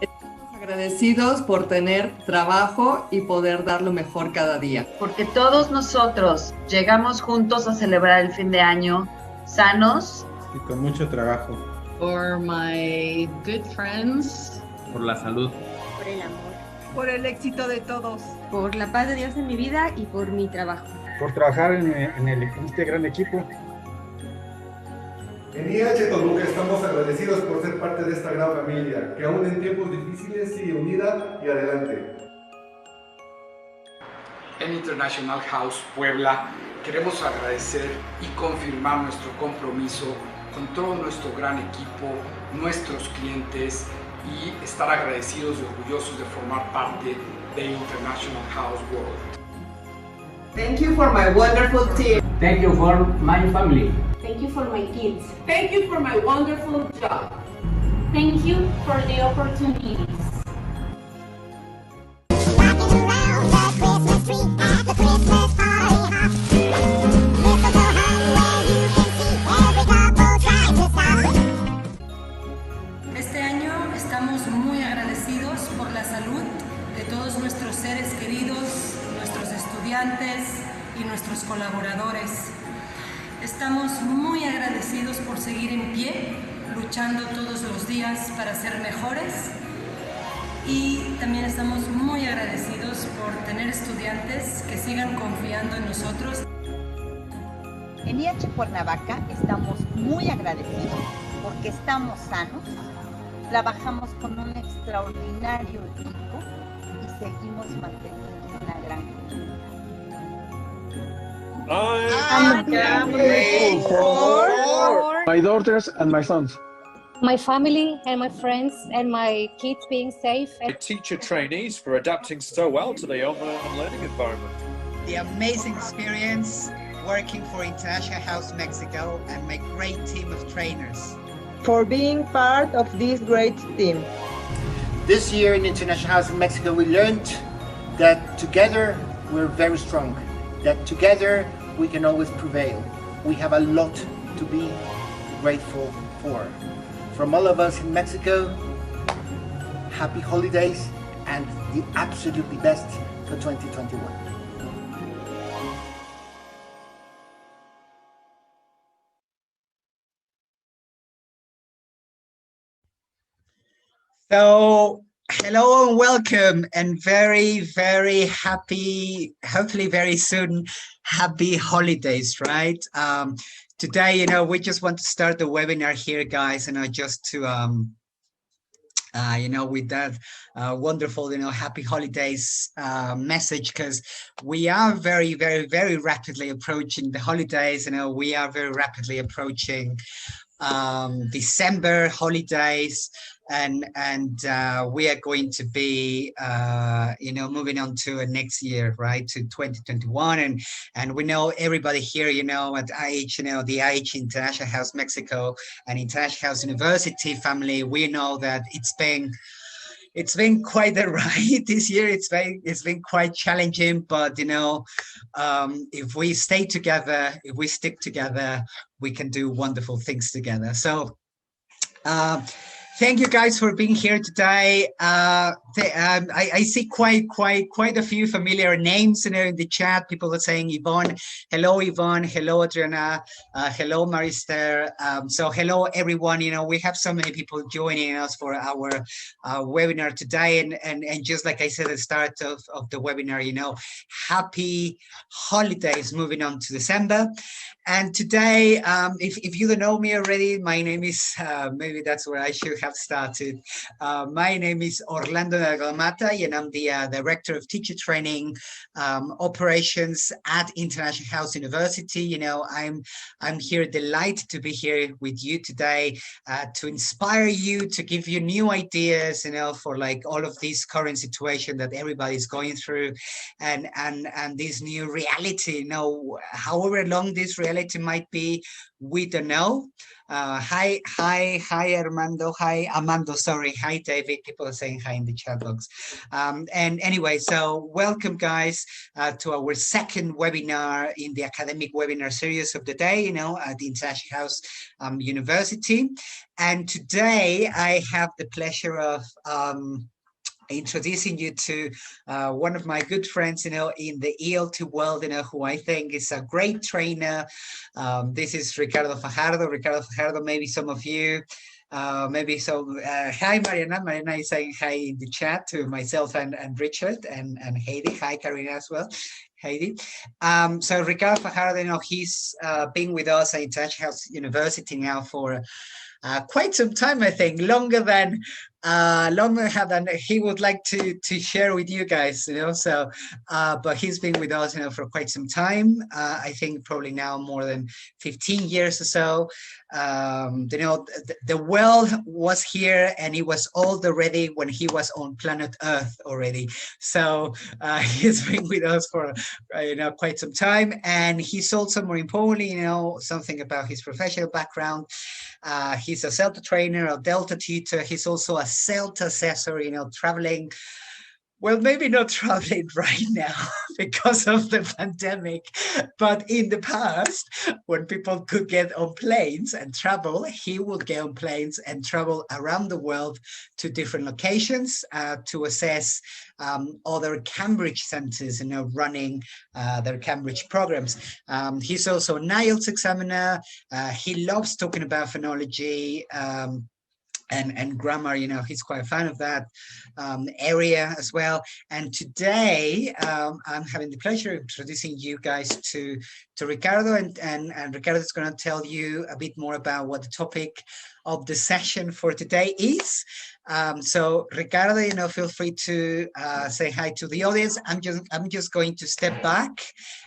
Estamos agradecidos por tener trabajo y poder dar lo mejor cada día. Porque todos nosotros llegamos juntos a celebrar el fin de año sanos y con mucho trabajo. For my good friends. Por la salud. Por el amor. Por el éxito de todos. Por la paz de Dios en mi vida y por mi trabajo. Por trabajar en este gran equipo. En IH Toluca estamos agradecidos por ser parte de esta gran familia, que aún en tiempos difíciles sigue unida y adelante. En International House Puebla queremos agradecer y confirmar nuestro compromiso con todo nuestro gran equipo, nuestros clientes y estar agradecidos y orgullosos de formar parte de International House World. Thank you for my wonderful team. Thank you for my family. Thank you for my kids. Thank you for my wonderful job. Thank you for the opportunities. Este año estamos muy agradecidos por la salud de todos nuestros seres queridos, nuestros estudiantes y nuestros colaboradores. Estamos muy agradecidos por seguir en pie, luchando todos los días para ser mejores. Y también estamos muy agradecidos por tener estudiantes que sigan confiando en nosotros. En IH Cuernavaca estamos muy agradecidos porque estamos sanos, trabajamos con un extraordinario equipo y seguimos manteniendo una gran comunidad. My daughters and my sons. My family and my friends and my kids being safe. Teacher trainees for adapting so well to the online learning environment. The amazing experience working for International House Mexico and my great team of trainers. For being part of this great team. This year in International House in Mexico, we learned that together we're very strong, that together we can always prevail. We have a lot to be grateful for. From all of us in Mexico, happy holidays and the absolutely best for 2021. So, hello and welcome and very, very happy, hopefully very soon, happy holidays, right? Today, we just want to start the webinar here, guys, just to, with that wonderful, happy holidays message, because we are very, very, very rapidly approaching the holidays. We are very rapidly approaching December holidays. And we are going to be, moving on to next year, right, to 2021. And we know everybody here, at IH, the IH International House Mexico and International House University family, we know that it's been quite a ride this year. It's been quite challenging, but if we stay together, if we stick together, we can do wonderful things together. So. Thank you guys for being here today. I see quite a few familiar names in the chat. People are saying Yvonne. Hello, Yvonne. Hello, Adriana. Hello, Marister. So hello, everyone. We have so many people joining us for our webinar today. And just like I said at the start of the webinar, happy holidays moving on to December. And today, if you don't know me already, my name is, maybe that's where I should have started. My name is Orlando Delgamata, and I'm the Director of Teacher Training Operations at International House University. I'm here delighted to be here with you today to inspire you, to give you new ideas, for like all of this current situation that everybody's going through, and this new reality. However long this reality might be, we don't know. Hi, Armando. Hi, Amando. Sorry. Hi, David. People are saying hi in the chat box. And anyway, so welcome, guys, to our second webinar in the academic webinar series of the day, you know, at the International House University. And today I have the pleasure of introducing you to one of my good friends, you know, in the ELT world, you know, who I think is a great trainer. This is Ricardo Fajardo. Ricardo Fajardo, maybe some of you, hi, Mariana. Mariana is saying hi in the chat to myself and Richard and Heidi. Hi, Karina as well. Heidi. So Ricardo Fajardo, you know, he's been with us at International House University now for quite some time, I think, longer than he would like to share with you guys, you know. So but he's been with us, you know, for quite some time. I think probably now more than 15 years or so. You know, the world was here and it was all already when he was on planet Earth already. So he's been with us for you know, quite some time, and he's also, more importantly, you know, something about his professional background. He's a CELTA trainer, a Delta tutor. He's also a CELTA assessor, you know, traveling. Well, maybe not traveling right now because of the pandemic, but in the past, when people could get on planes and travel, he would get on planes and travel around the world to different locations to assess other Cambridge centers, you know, running their Cambridge programs. He's also an IELTS examiner. He loves talking about phonology. And grammar, you know, he's quite a fan of that area as well. And today, I'm having the pleasure of introducing you guys to Ricardo, and Ricardo is going to tell you a bit more about what the topic of the session for today is. So Ricardo, you know, feel free to say hi to the audience. I'm just going to step back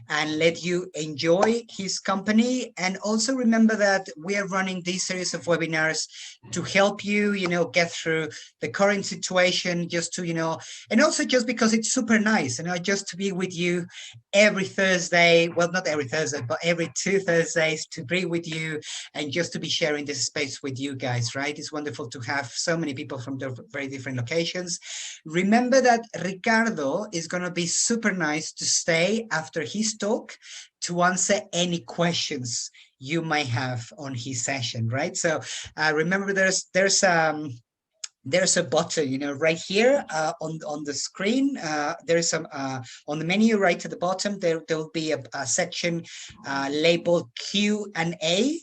and let you enjoy his company. And also remember that we are running this series of webinars to help you, you know, get through the current situation, just to, you know, and also just because it's super nice, you know, just to be with you every Thursday. Well, not every Thursday, but every 2 Thursdays, to be with you and just to be sharing this space with you guys, right? It's wonderful to have so many people from very different locations. Remember that Ricardo is going to be super nice to stay after his talk to answer any questions you might have on his session, right? So remember, there's a button, you know, right here on the screen. There's some on the menu right at the bottom. There will be a section labeled Q&A.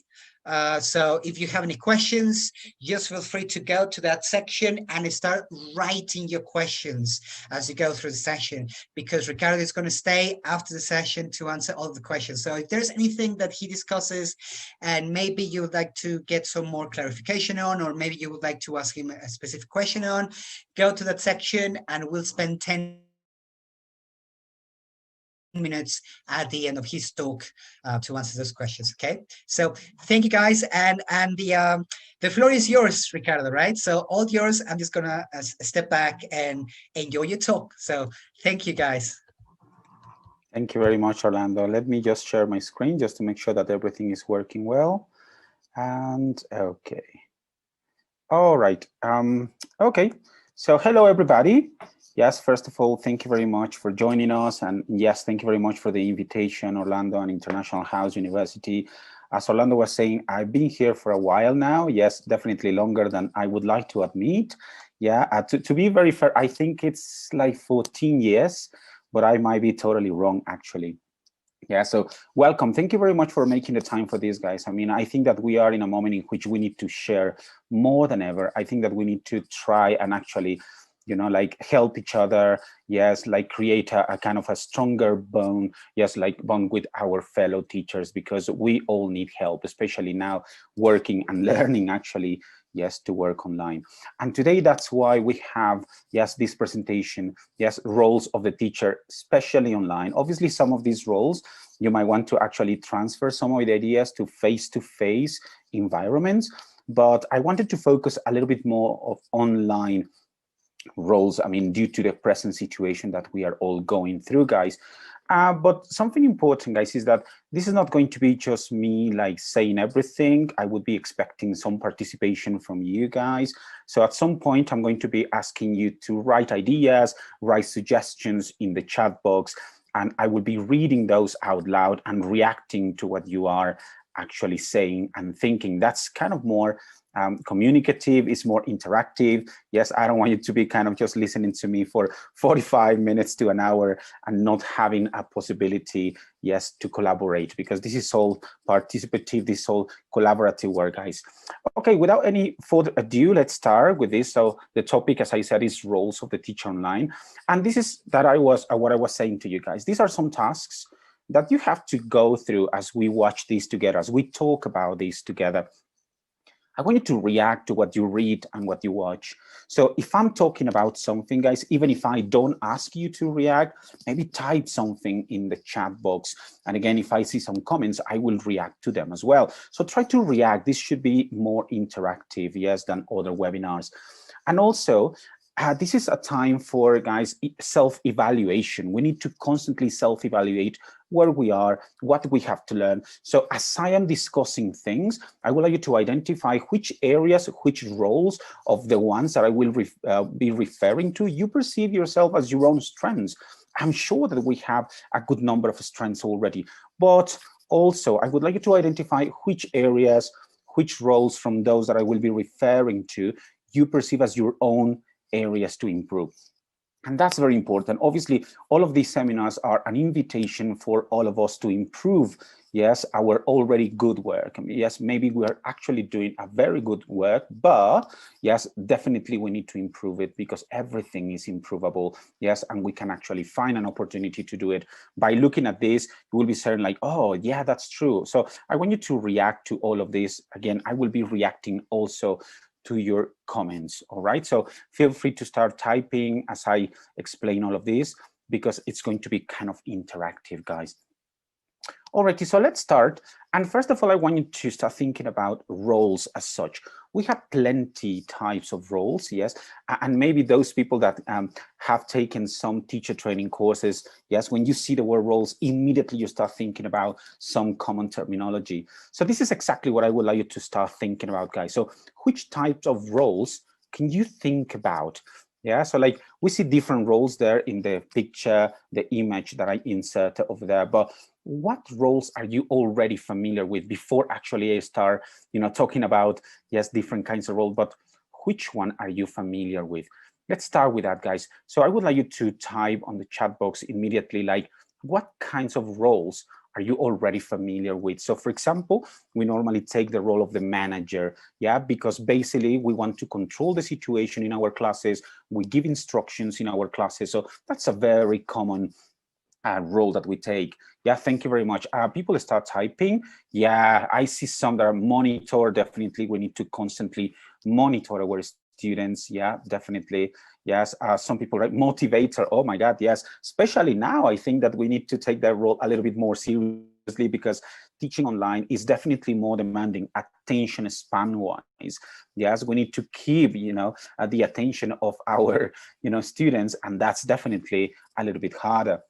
So if you have any questions, just feel free to go to that section and start writing your questions as you go through the session, because Ricardo is going to stay after the session to answer all the questions. So if there's anything that he discusses and maybe you would like to get some more clarification on, or maybe you would like to ask him a specific question on, go to that section and we'll spend 10 minutes at the end of his talk to answer those questions. Okay, so thank you guys, and the floor is yours, Ricardo, right? So all yours. I'm just gonna step back and enjoy your talk. So thank you guys. Thank you very much, Orlando. Let me just share my screen just to make sure that everything is working well. And okay, all right. Okay, so hello everybody. Yes, first of all, thank you very much for joining us. And yes, thank you very much for the invitation, Orlando and International House University. As Orlando was saying, I've been here for a while now. Yes, definitely longer than I would like to admit. Yeah, to be very fair, I think it's like 14 years, but I might be totally wrong, actually. Yeah, so welcome. Thank you very much for making the time for this, guys. I mean, I think that we are in a moment in which we need to share more than ever. I think that we need to try and actually, you know, like help each other. Yes, like create a kind of a stronger bond. Yes, like bond with our fellow teachers, because we all need help, especially now working and learning actually, yes, to work online. And today, that's why we have, yes, this presentation, yes, roles of the teacher, especially online. Obviously, some of these roles, you might want to actually transfer some of the ideas to face-to-face environments, but I wanted to focus a little bit more of online roles, I mean, due to the present situation that we are all going through, guys. But something important, guys, is that this is not going to be just me like saying everything. I would be expecting some participation from you guys. So at some point, I'm going to be asking you to write ideas, write suggestions in the chat box, and I will be reading those out loud and reacting to what you are actually saying and thinking. That's kind of more communicative, it's more interactive. Yes, I don't want you to be kind of just listening to me for 45 minutes to an hour and not having a possibility, yes, to collaborate, because this is all participative, this is all collaborative work, guys. Okay, without any further ado, let's start with this. So the topic, as I said, is roles of the teacher online. And this is what I was saying to you guys. These are some tasks that you have to go through as we watch this together, as we talk about this together. I want you to react to what you read and what you watch. So if I'm talking about something, guys, even if I don't ask you to react, maybe type something in the chat box. And again, if I see some comments, I will react to them as well. So try to react. This should be more interactive, yes, than other webinars. And also, this is a time for, guys, self-evaluation. We need to constantly self-evaluate where we are, what we have to learn. So as I am discussing things, I would like you to identify which areas, which roles of the ones that I will be referring to, you perceive yourself as your own strengths. I'm sure that we have a good number of strengths already, but also I would like you to identify which areas, which roles from those that I will be referring to, you perceive as your own areas to improve. And that's very important. Obviously, all of these seminars are an invitation for all of us to improve, yes, our already good work. Yes, maybe we're actually doing a very good work, but yes, definitely we need to improve it, because everything is improvable, yes, and we can actually find an opportunity to do it. By looking at this, you will be saying like, oh, yeah, that's true. So I want you to react to all of this. Again, I will be reacting also to your comments. All right, so feel free to start typing as I explain all of this, because it's going to be kind of interactive, guys. Alrighty, so let's start. And first of all, I want you to start thinking about roles as such. We have plenty types of roles, yes, and maybe those people that have taken some teacher training courses, yes, when you see the word roles, immediately you start thinking about some common terminology. So this is exactly what I would like you to start thinking about, guys. So which types of roles can you think about? Yeah, so like we see different roles there in the picture, the image that I inserted over there, but what roles are you already familiar with before actually I start, talking about, yes, different kinds of roles, but which one are you familiar with? Let's start with that, guys. So I would like you to type on the chat box immediately, like, what kinds of roles are you already familiar with? So for example, we normally take the role of the manager, yeah, because basically we want to control the situation in our classes. We give instructions in our classes. So that's a very common role that we take. Yeah, thank you very much. People start typing. Yeah, I see some that are monitor. Definitely, we need to constantly monitor our students. Yeah, definitely. Yes, some people write motivator. Oh my God, yes. Especially now, I think that we need to take that role a little bit more seriously, because teaching online is definitely more demanding attention span wise. Yes, we need to keep, the attention of our, students, and that's definitely a little bit harder.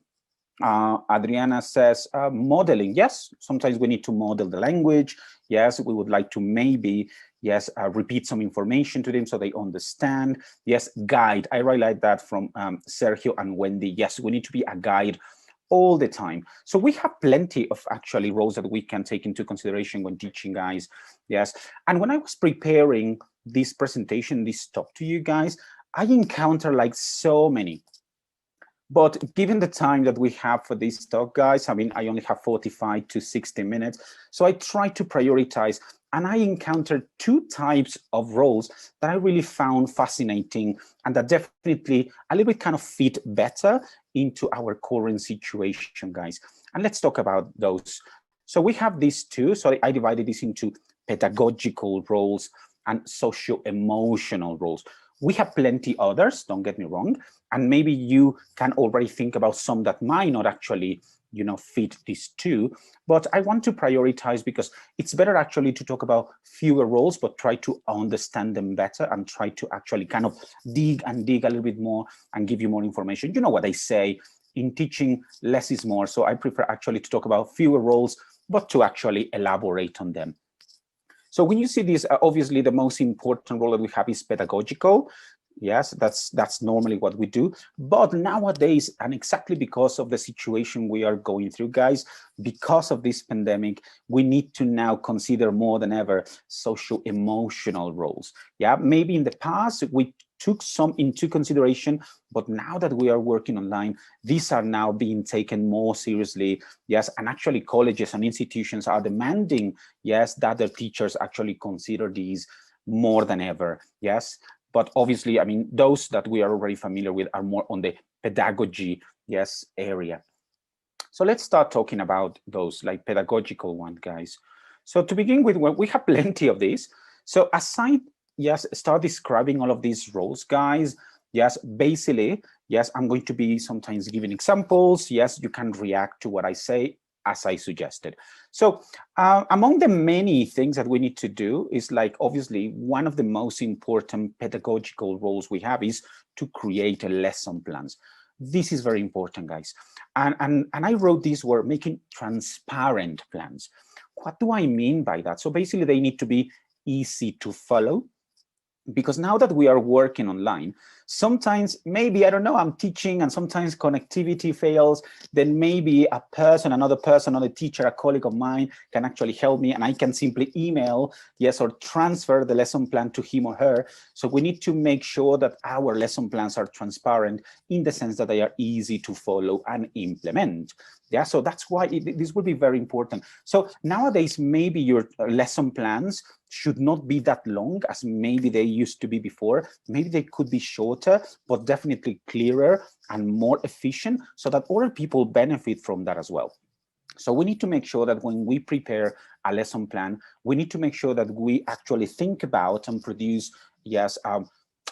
Adriana says modeling. Yes, sometimes we need to model the language. Yes, we would like to maybe, yes, repeat some information to them so they understand. Yes, guide. I really like that from Sergio and Wendy. Yes, we need to be a guide all the time. So we have plenty of actually roles that we can take into consideration when teaching, guys. Yes, and when I was preparing this presentation, this talk to you guys, I encountered like so many. But given the time that we have for this talk, guys, I mean, I only have 45 to 60 minutes. So I try to prioritize, and I encountered two types of roles that I really found fascinating and that definitely a little bit kind of fit better into our current situation, guys. And let's talk about those. So we have these two. So I divided this into pedagogical roles and socio-emotional roles. We have plenty others, don't get me wrong, and maybe you can already think about some that might not actually, fit these two, but I want to prioritize because it's better actually to talk about fewer roles, but try to understand them better and try to actually kind of dig a little bit more and give you more information. You know what I say, in teaching, less is more. So I prefer actually to talk about fewer roles, but to actually elaborate on them. So when you see this, obviously the most important role that we have is pedagogical. Yes, that's normally what we do. But nowadays, and exactly because of the situation we are going through, guys, because of this pandemic, we need to now consider more than ever socio-emotional roles. Yeah, maybe in the past we took some into consideration, but now that we are working online, these are now being taken more seriously. Yes, and actually colleges and institutions are demanding, yes, that their teachers actually consider these more than ever. Yes. But obviously, I mean, those that we are already familiar with are more on the pedagogy, yes, area. So let's start talking about those, like pedagogical one, guys. So to begin with, well, we have plenty of these. So as I, yes, start describing all of these roles, guys, yes, basically, yes, I'm going to be sometimes giving examples. Yes, you can react to what I say as I suggested. So among the many things that we need to do is, like, obviously one of the most important pedagogical roles we have is to create a lesson plans. This is very important, guys. And I wrote this word, making transparent plans. What do I mean by that? So basically they need to be easy to follow, because now that we are working online, sometimes maybe, I don't know, I'm teaching and sometimes connectivity fails, then maybe a person, another person, another teacher, a colleague of mine can actually help me, and I can simply email, yes, or transfer the lesson plan to him or her. So we need to make sure that our lesson plans are transparent in the sense that they are easy to follow and implement. Yeah, so that's why this will be very important. So nowadays, maybe your lesson plans should not be that long as maybe they used to be before. Maybe they could be shorter, but definitely clearer and more efficient, so that other people benefit from that as well. So we need to make sure that when we prepare a lesson plan, we need to make sure that we actually think about and produce, yes,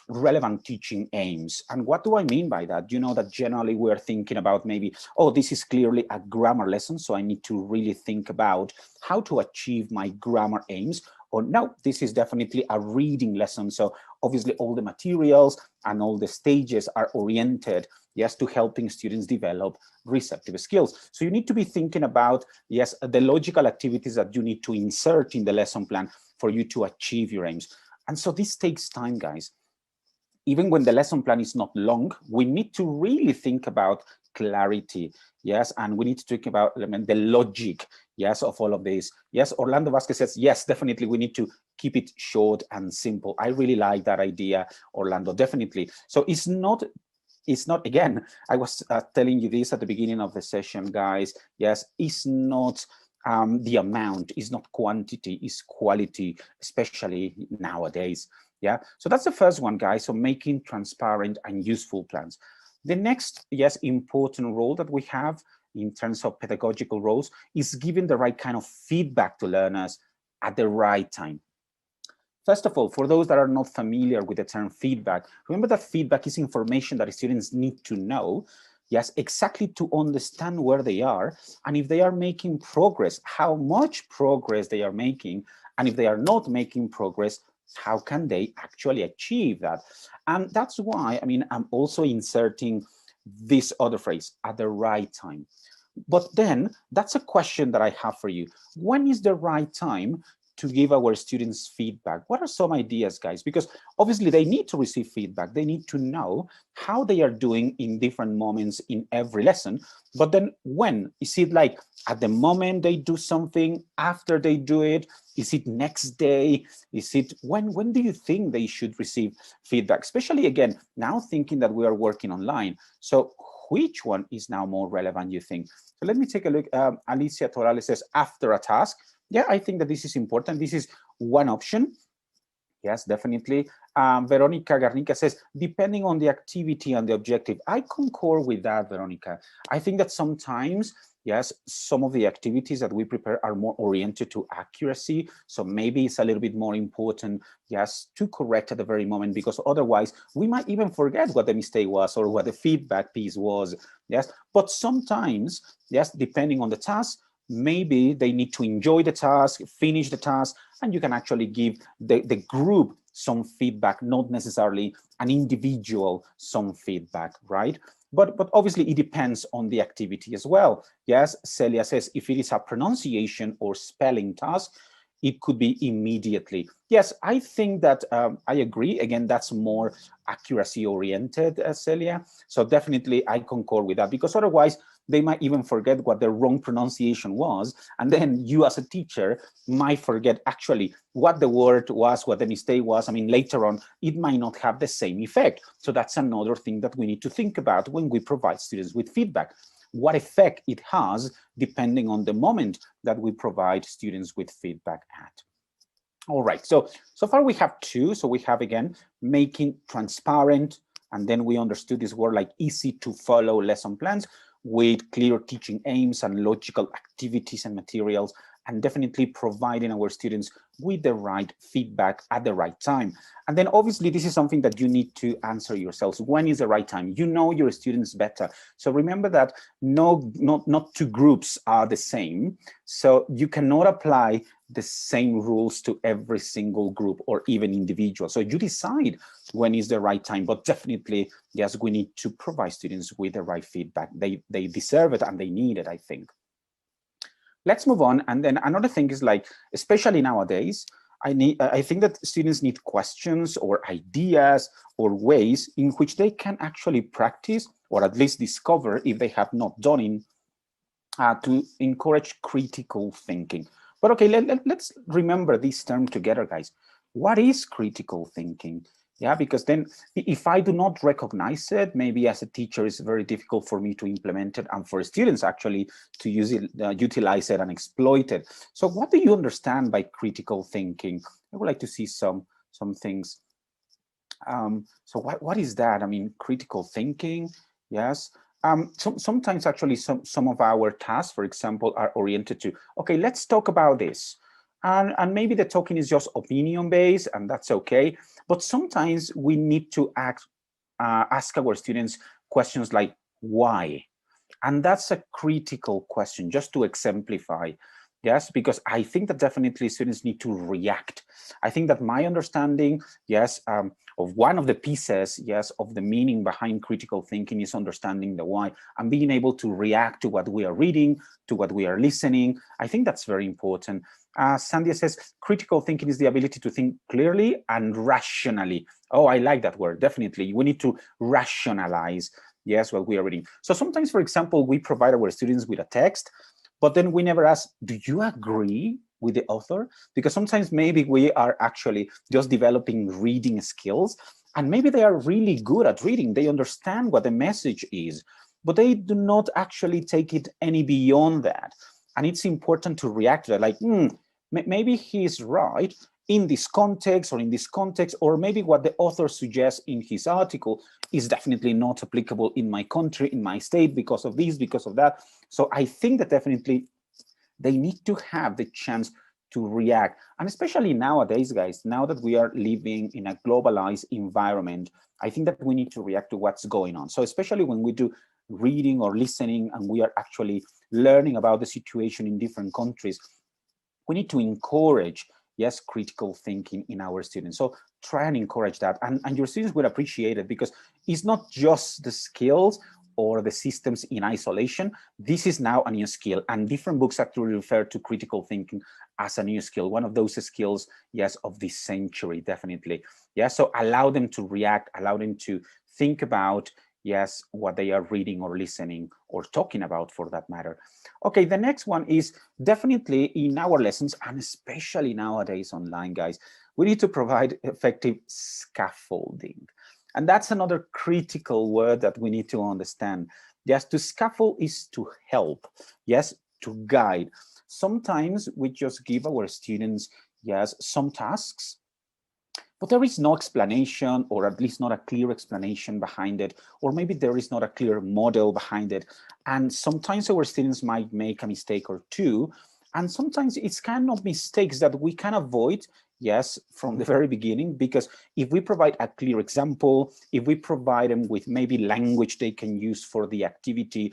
relevant teaching aims. And what do I mean by that? You know that generally we're thinking about maybe, oh, this is clearly a grammar lesson, so I need to really think about how to achieve my grammar aims. Or no, this is definitely a reading lesson. So obviously all the materials and all the stages are oriented, yes, to helping students develop receptive skills. So you need to be thinking about, yes, the logical activities that you need to insert in the lesson plan for you to achieve your aims. And so this takes time, guys. Even when the lesson plan is not long, we need to really think about clarity, yes, and we need to think about the logic, yes, of all of this. Yes, Orlando Vasquez says, yes, definitely, we need to keep it short and simple. I really like that idea, Orlando, definitely. So it's not, again, I was telling you this at the beginning of the session, guys, yes, it's not the amount, is not quantity, is quality, especially nowadays. Yeah, so that's the first one, guys. So making transparent and useful plans. The next, yes, important role that we have in terms of pedagogical roles is giving the right kind of feedback to learners at the right time. First of all, for those that are not familiar with the term feedback, remember that feedback is information that students need to know, yes, exactly to understand where they are, and if they are making progress, how much progress they are making, and if they are not making progress, how can they actually achieve that? And that's why, I mean, I'm also inserting this other phrase, at the right time. But then that's a question that I have for you. When is the right time to give our students feedback? What are some ideas, guys? Because obviously they need to receive feedback. They need to know how they are doing in different moments in every lesson. But then when? Is it like at the moment they do something, after they do it? Is it next day? Is it when do you think they should receive feedback? Especially, again, now thinking that we are working online. So which one is now more relevant, you think? So let me take a look. Alicia Torales says, after a task. Yeah, I think that this is important. This is one option. Yes, definitely. Veronica Garnica says, depending on the activity and the objective. I concur with that, Veronica. I think that sometimes, yes, some of the activities that we prepare are more oriented to accuracy. So maybe it's a little bit more important, yes, to correct at the very moment, because otherwise we might even forget what the mistake was or what the feedback piece was. Yes, but sometimes, yes, depending on the task, maybe they need to enjoy the task, finish the task, and you can actually give the group some feedback, not necessarily an individual some feedback, right? but obviously it depends on the activity as well. Yes, Celia says if it is a pronunciation or spelling task, it could be immediately. Yes, I think that I agree. Again, that's more accuracy oriented, Celia. So definitely I concur with that, because otherwise they might even forget what the wrong pronunciation was. And then you as a teacher might forget actually what the word was, what the mistake was. I mean, later on, it might not have the same effect. So that's another thing that we need to think about when we provide students with feedback. What effect it has depending on the moment that we provide students with feedback at. All right, so far we have two. So we have, again, making transparent, and then we understood this word like easy to follow lesson plans with clear teaching aims and logical activities and materials, and definitely providing our students with the right feedback at the right time. And then obviously this is something that you need to answer yourselves. When is the right time? You know your students better. So remember that not two groups are the same. So you cannot apply the same rules to every single group or even individual. So you decide when is the right time, but definitely, yes, we need to provide students with the right feedback. They deserve it and they need it, I think. Let's move on. And then another thing is, like, especially nowadays, I think that students need questions or ideas or ways in which they can actually practice, or at least discover if they have not done it, to encourage critical thinking. But okay, let's remember this term together, guys. What is critical thinking? Yeah, because then if I do not recognize it, maybe as a teacher, it's very difficult for me to implement it, and for students actually to use it, utilize it and exploit it. So what do you understand by critical thinking? I would like to see some things. So what is that? I mean, critical thinking, yes. Sometimes actually some of our tasks, for example, are oriented to, okay, let's talk about this. And maybe the talking is just opinion-based, and that's okay. But sometimes we need to ask our students questions like, why? And that's a critical question, just to exemplify. Yes, because I think that definitely students need to react. I think that my understanding, yes, of one of the pieces, yes, of the meaning behind critical thinking is understanding the why and being able to react to what we are reading, to what we are listening. I think that's very important. Sandia says, critical thinking is the ability to think clearly and rationally. Oh, I like that word, definitely. We need to rationalize, yes, what we are reading. So sometimes, for example, we provide our students with a text, but then we never ask, do you agree with the author? Because sometimes maybe we are actually just developing reading skills, and maybe they are really good at reading. They understand what the message is, but they do not actually take it any beyond that. And it's important to react to that, like, maybe he's right in this context or in this context, or maybe what the author suggests in his article is definitely not applicable in my country, in my state, because of this, because of that. So I think that definitely they need to have the chance to react. And especially nowadays, guys, now that we are living in a globalized environment, I think that we need to react to what's going on. So especially when we do reading or listening and we are actually learning about the situation in different countries, we need to encourage, yes, critical thinking in our students. So try and encourage that. And your students will appreciate it, because it's not just the skills or the systems in isolation. This is now a new skill, and different books actually refer to critical thinking as a new skill. One of those skills, yes, of this century, definitely. Yeah, so allow them to react, allow them to think about, yes, what they are reading or listening or talking about, for that matter. Okay, the next one is definitely in our lessons, and especially nowadays online, guys, we need to provide effective scaffolding. And that's another critical word that we need to understand. Yes, to scaffold is to help, yes, to guide. Sometimes we just give our students, yes, some tasks, but there is no explanation, or at least not a clear explanation behind it, or maybe there is not a clear model behind it. And sometimes our students might make a mistake or two, and sometimes it's kind of mistakes that we can avoid yes, from the very beginning, because if we provide a clear example, if we provide them with maybe language they can use for the activity,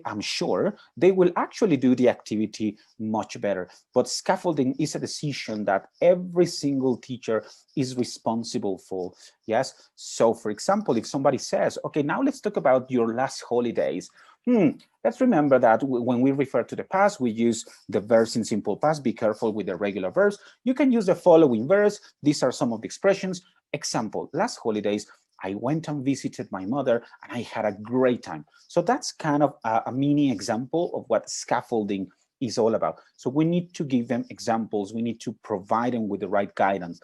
I'm sure they will actually do the activity much better. But scaffolding is a decision that every single teacher is responsible for. Yes. So for example, if somebody says, okay, now let's talk about your last holidays. Let's remember that when we refer to the past, we use the verbs in simple past. Be careful with the regular verbs. You can use the following verbs. These are some of the expressions. Example, last holidays, I went and visited my mother and I had a great time. So that's kind of a mini example of what scaffolding is all about. So we need to give them examples. We need to provide them with the right guidance.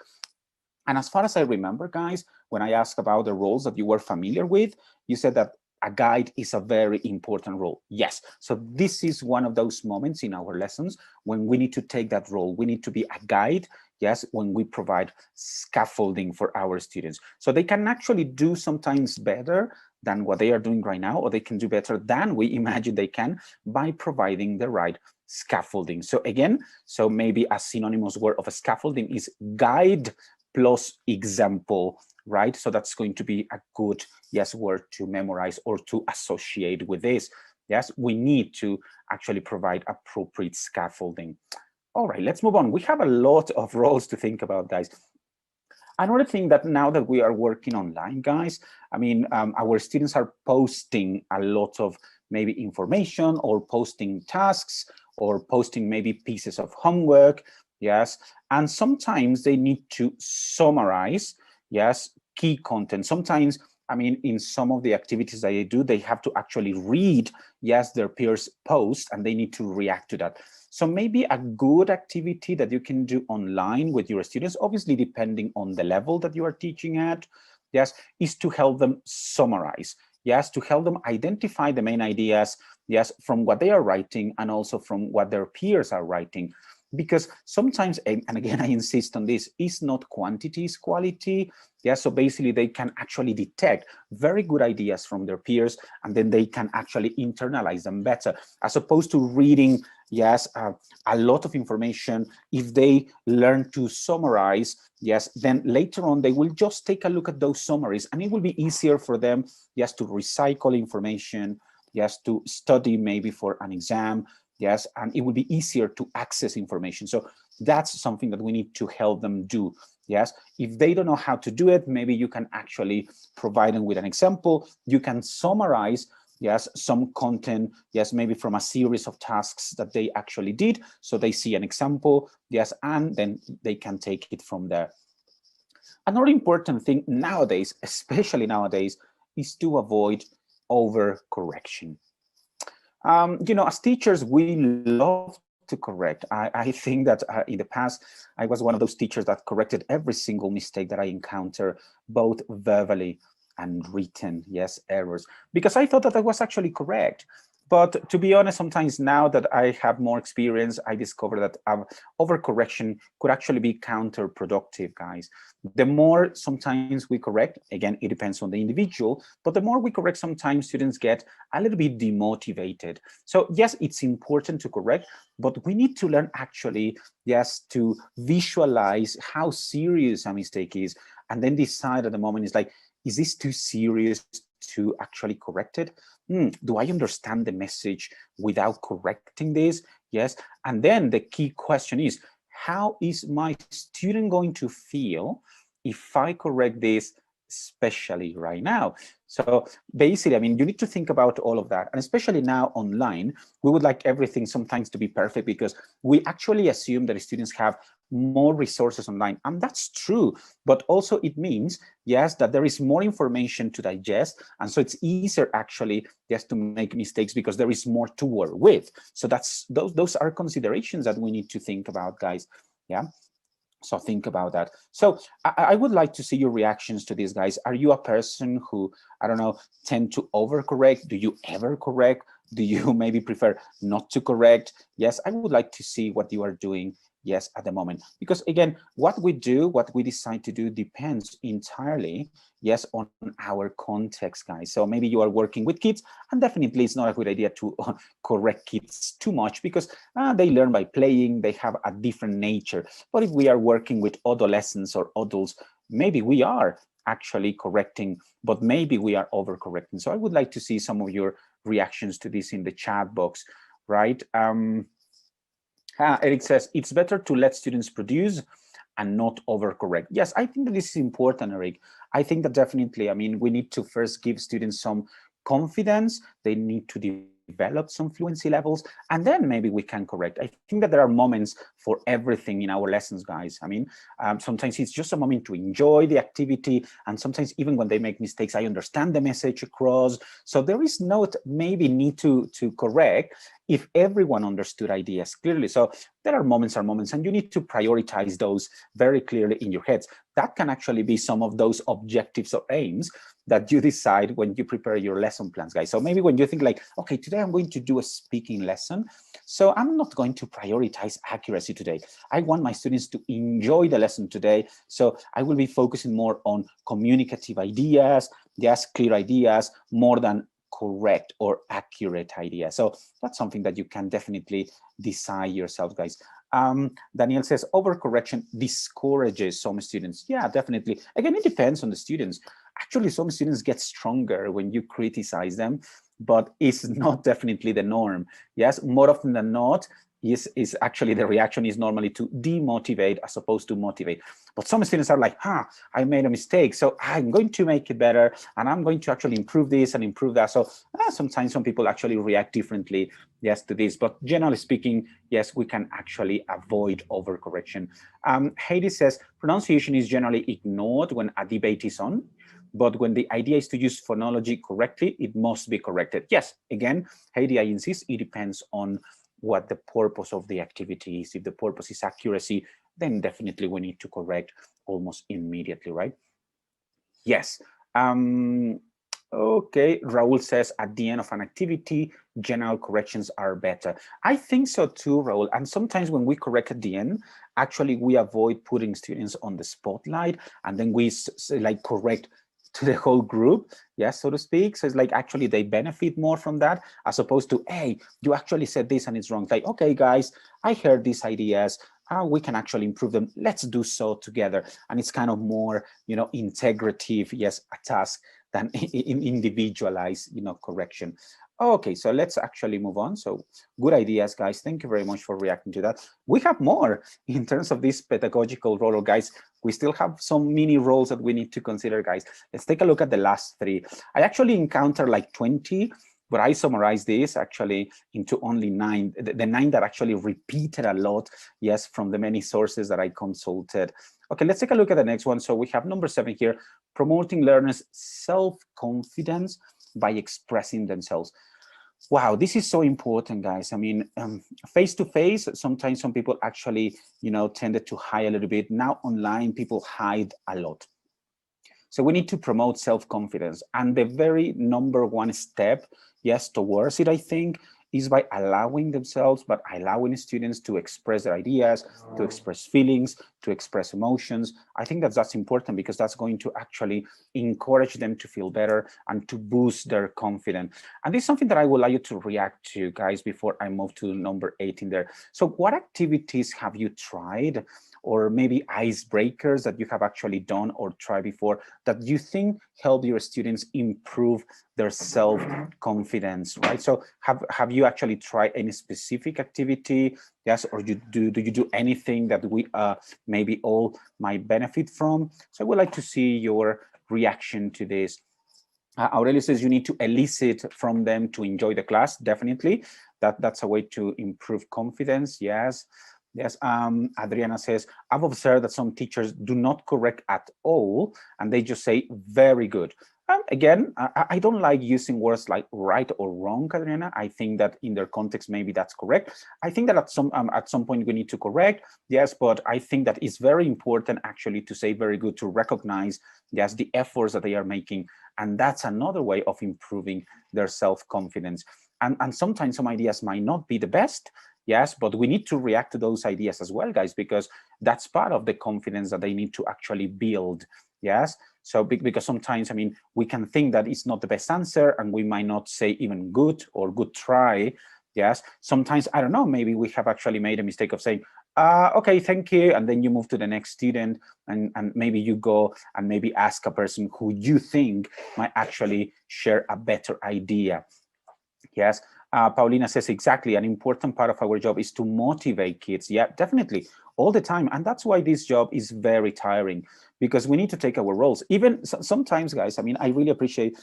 And as far as I remember, guys, when I asked about the roles that you were familiar with, you said that a guide is a very important role. Yes. So this is one of those moments in our lessons when we need to take that role. We need to be a guide. Yes, when we provide scaffolding for our students. So they can actually do sometimes better than what they are doing right now, or they can do better than we imagine they can by providing the right scaffolding. So again, so maybe a synonymous word of a scaffolding is guide plus example, right? So that's going to be a good, yes, word to memorize or to associate with this. Yes, we need to actually provide appropriate scaffolding. All right, let's move on. We have a lot of roles to think about, guys. Another thing that now that we are working online, guys, I mean, our students are posting a lot of maybe information or posting tasks or posting maybe pieces of homework, yes, and sometimes they need to summarize, yes, key content. Sometimes, I mean, in some of the activities that they do, they have to actually read, yes, their peers' post, and they need to react to that. So maybe a good activity that you can do online with your students, obviously depending on the level that you are teaching at, yes, is to help them summarize, yes, to help them identify the main ideas, yes, from what they are writing and also from what their peers are writing. Because sometimes, and again, I insist on this, is not quantity, is quality. Yeah, so basically they can actually detect very good ideas from their peers, and then they can actually internalize them better, as opposed to reading, yes, a lot of information. If they learn to summarize, yes, then later on they will just take a look at those summaries, and it will be easier for them, yes, to recycle information, yes, to study maybe for an exam, yes, and it will be easier to access information. So that's something that we need to help them do. Yes, if they don't know how to do it, maybe you can actually provide them with an example. You can summarize, yes, some content, yes, maybe from a series of tasks that they actually did. So they see an example, yes, and then they can take it from there. Another important thing nowadays, especially nowadays, is to avoid overcorrection. You know, as teachers, we love to correct. I think that in the past, I was one of those teachers that corrected every single mistake that I encounter, both verbally and written, yes, errors, because I thought that I was actually correct. But to be honest, sometimes now that I have more experience, I discover that overcorrection could actually be counterproductive, guys. The more sometimes we correct, again, it depends on the individual, but the more we correct, sometimes students get a little bit demotivated. So yes, it's important to correct, but we need to learn actually, yes, to visualize how serious a mistake is, and then decide at the moment, is like, is this too serious to actually correct it? Do I understand the message without correcting this? Yes. And then the key question is, how is my student going to feel if I correct this, especially right now? So basically, I mean, you need to think about all of that. And especially now online, we would like everything sometimes to be perfect, because we actually assume that students have more resources online. And that's true. But also it means, yes, that there is more information to digest. And so it's easier actually just to make mistakes because there is more to work with. So that's those are considerations that we need to think about, guys. Yeah. So think about that. So I would like to see your reactions to this, guys. Are you a person who, I don't know, tend to overcorrect? Do you ever correct? Do you maybe prefer not to correct? Yes, I would like to see what you are doing, yes, at the moment. Because again, what we do, what we decide to do depends entirely, yes, on our context, guys. So maybe you are working with kids, and definitely it's not a good idea to correct kids too much, because they learn by playing, they have a different nature. But if we are working with adolescents or adults, maybe we are actually correcting, but maybe we are overcorrecting. So I would like to see some of your reactions to this in the chat box, right? Eric says, it's better to let students produce and not overcorrect. Yes, I think that this is important, Eric. I think that definitely, I mean, we need to first give students some confidence. They need to develop some fluency levels, and then maybe we can correct. I think that there are moments for everything in our lessons, guys. I mean, sometimes it's just a moment to enjoy the activity, and sometimes even when they make mistakes, I understand the message across. So there is no maybe need to correct if everyone understood ideas clearly. So there are moments, and you need to prioritize those very clearly in your heads. That can actually be some of those objectives or aims that you decide when you prepare your lesson plans, guys. So maybe when you think like, okay, today I'm going to do a speaking lesson, so I'm not going to prioritize accuracy today. I want my students to enjoy the lesson today, so I will be focusing more on communicative ideas, yes, clear ideas, more than correct or accurate ideas. So that's something that you can definitely decide yourself, guys. Daniel says, overcorrection discourages some students. Yeah, definitely. Again, it depends on the students. Actually, some students get stronger when you criticize them, but it's not definitely the norm. Yes, more often than not, is actually the reaction is normally to demotivate as opposed to motivate. But some students are like, I made a mistake, so I'm going to make it better, and I'm going to actually improve this and improve that. So sometimes some people actually react differently, yes, to this. But generally speaking, yes, we can actually avoid overcorrection. Hades says, pronunciation is generally ignored when a debate is on, but when the idea is to use phonology correctly, it must be corrected. Yes, again, Heidi, I insist, it depends on what the purpose of the activity is. If the purpose is accuracy, then definitely we need to correct almost immediately, right? Yes. Okay, Raul says, at the end of an activity, general corrections are better. I think so too, Raul. And sometimes when we correct at the end, actually we avoid putting students on the spotlight, and then we like correct to the whole group, yes, so to speak. So it's like actually they benefit more from that, as opposed to, hey, you actually said this and it's wrong. Like, okay, guys, I heard these ideas. We can actually improve them. Let's do so together. And it's kind of more, integrative, yes, a task than individualized, correction. Okay, so let's actually move on. So good ideas, guys. Thank you very much for reacting to that. We have more in terms of this pedagogical role, guys. We still have some mini roles that we need to consider, guys. Let's take a look at the last 3. I actually encountered like 20, but I summarized this actually into only 9, the 9 that actually repeated a lot, yes, from the many sources that I consulted. Okay, let's take a look at the next one. So we have number 7 here, promoting learners' self-confidence by expressing themselves. Wow, this is so important, guys. I mean, face-to-face, sometimes some people actually, tended to hide a little bit. Now online, people hide a lot. So we need to promote self-confidence. And the very number 1 step, yes, towards it, I think, is by allowing themselves, but allowing students to express their ideas, to express feelings, to express emotions. I think that's important, because that's going to actually encourage them to feel better and to boost their confidence. And this is something that I would like you to react to, guys, before I move to number 8 in there. So what activities have you tried, or maybe icebreakers that you have actually done or tried before, that you think help your students improve their self-confidence, right? So have you actually tried any specific activity? Yes, or do you do anything that we maybe all might benefit from? So I would like to see your reaction to this. Aurelio says you need to elicit from them to enjoy the class. Definitely, that's a way to improve confidence. Yes. Yes, Adriana says, I've observed that some teachers do not correct at all, and they just say, very good. Again, I don't like using words like right or wrong, Adriana. I think that in their context, maybe that's correct. I think that at some point we need to correct, yes, but I think that it's very important actually to say very good, to recognize, yes, the efforts that they are making. And that's another way of improving their self-confidence. And sometimes some ideas might not be the best, yes, but we need to react to those ideas as well, guys, because that's part of the confidence that they need to actually build, yes. So because sometimes, I mean, we can think that it's not the best answer, and we might not say even good or good try, yes. Sometimes, I don't know, maybe we have actually made a mistake of saying, okay, thank you, and then you move to the next student, and maybe you go and maybe ask a person who you think might actually share a better idea, yes. Paulina says, exactly, an important part of our job is to motivate kids. Yeah, definitely, all the time. And that's why this job is very tiring, because we need to take our roles. Even sometimes, guys, I mean, I really appreciate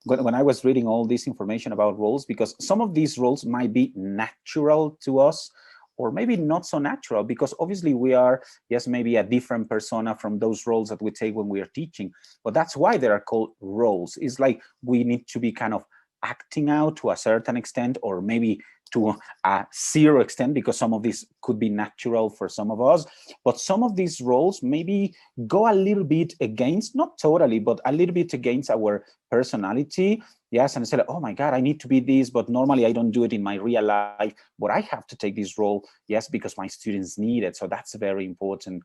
when I was reading all this information about roles, because some of these roles might be natural to us, or maybe not so natural, because obviously we are, yes, maybe a different persona from those roles that we take when we are teaching. But that's why they are called roles. It's like we need to be kind of acting out to a certain extent, or maybe to a zero extent, because some of these could be natural for some of us, but some of these roles maybe go a little bit against, not totally, but a little bit against our personality, yes. And say, oh my God, I need to be this, but normally I don't do it in my real life, but I have to take this role, yes, because my students need it. So that's very important,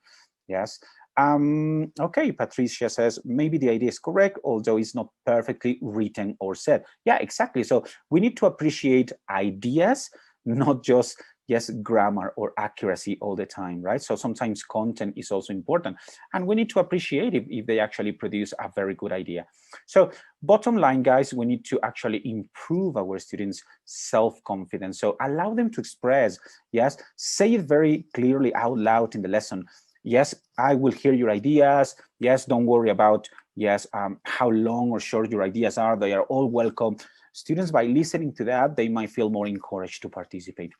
yes. Okay, Patricia says, maybe the idea is correct, although it's not perfectly written or said. Yeah, exactly. So we need to appreciate ideas, not just, yes, grammar or accuracy all the time, right? So sometimes content is also important, and we need to appreciate if they actually produce a very good idea. So bottom line, guys, we need to actually improve our students' self-confidence. So allow them to express, yes, say it very clearly out loud in the lesson. Yes, I will hear your ideas. Yes, don't worry about, yes, how long or short your ideas are. They are all welcome. Students, by listening to that, they might feel more encouraged to participate.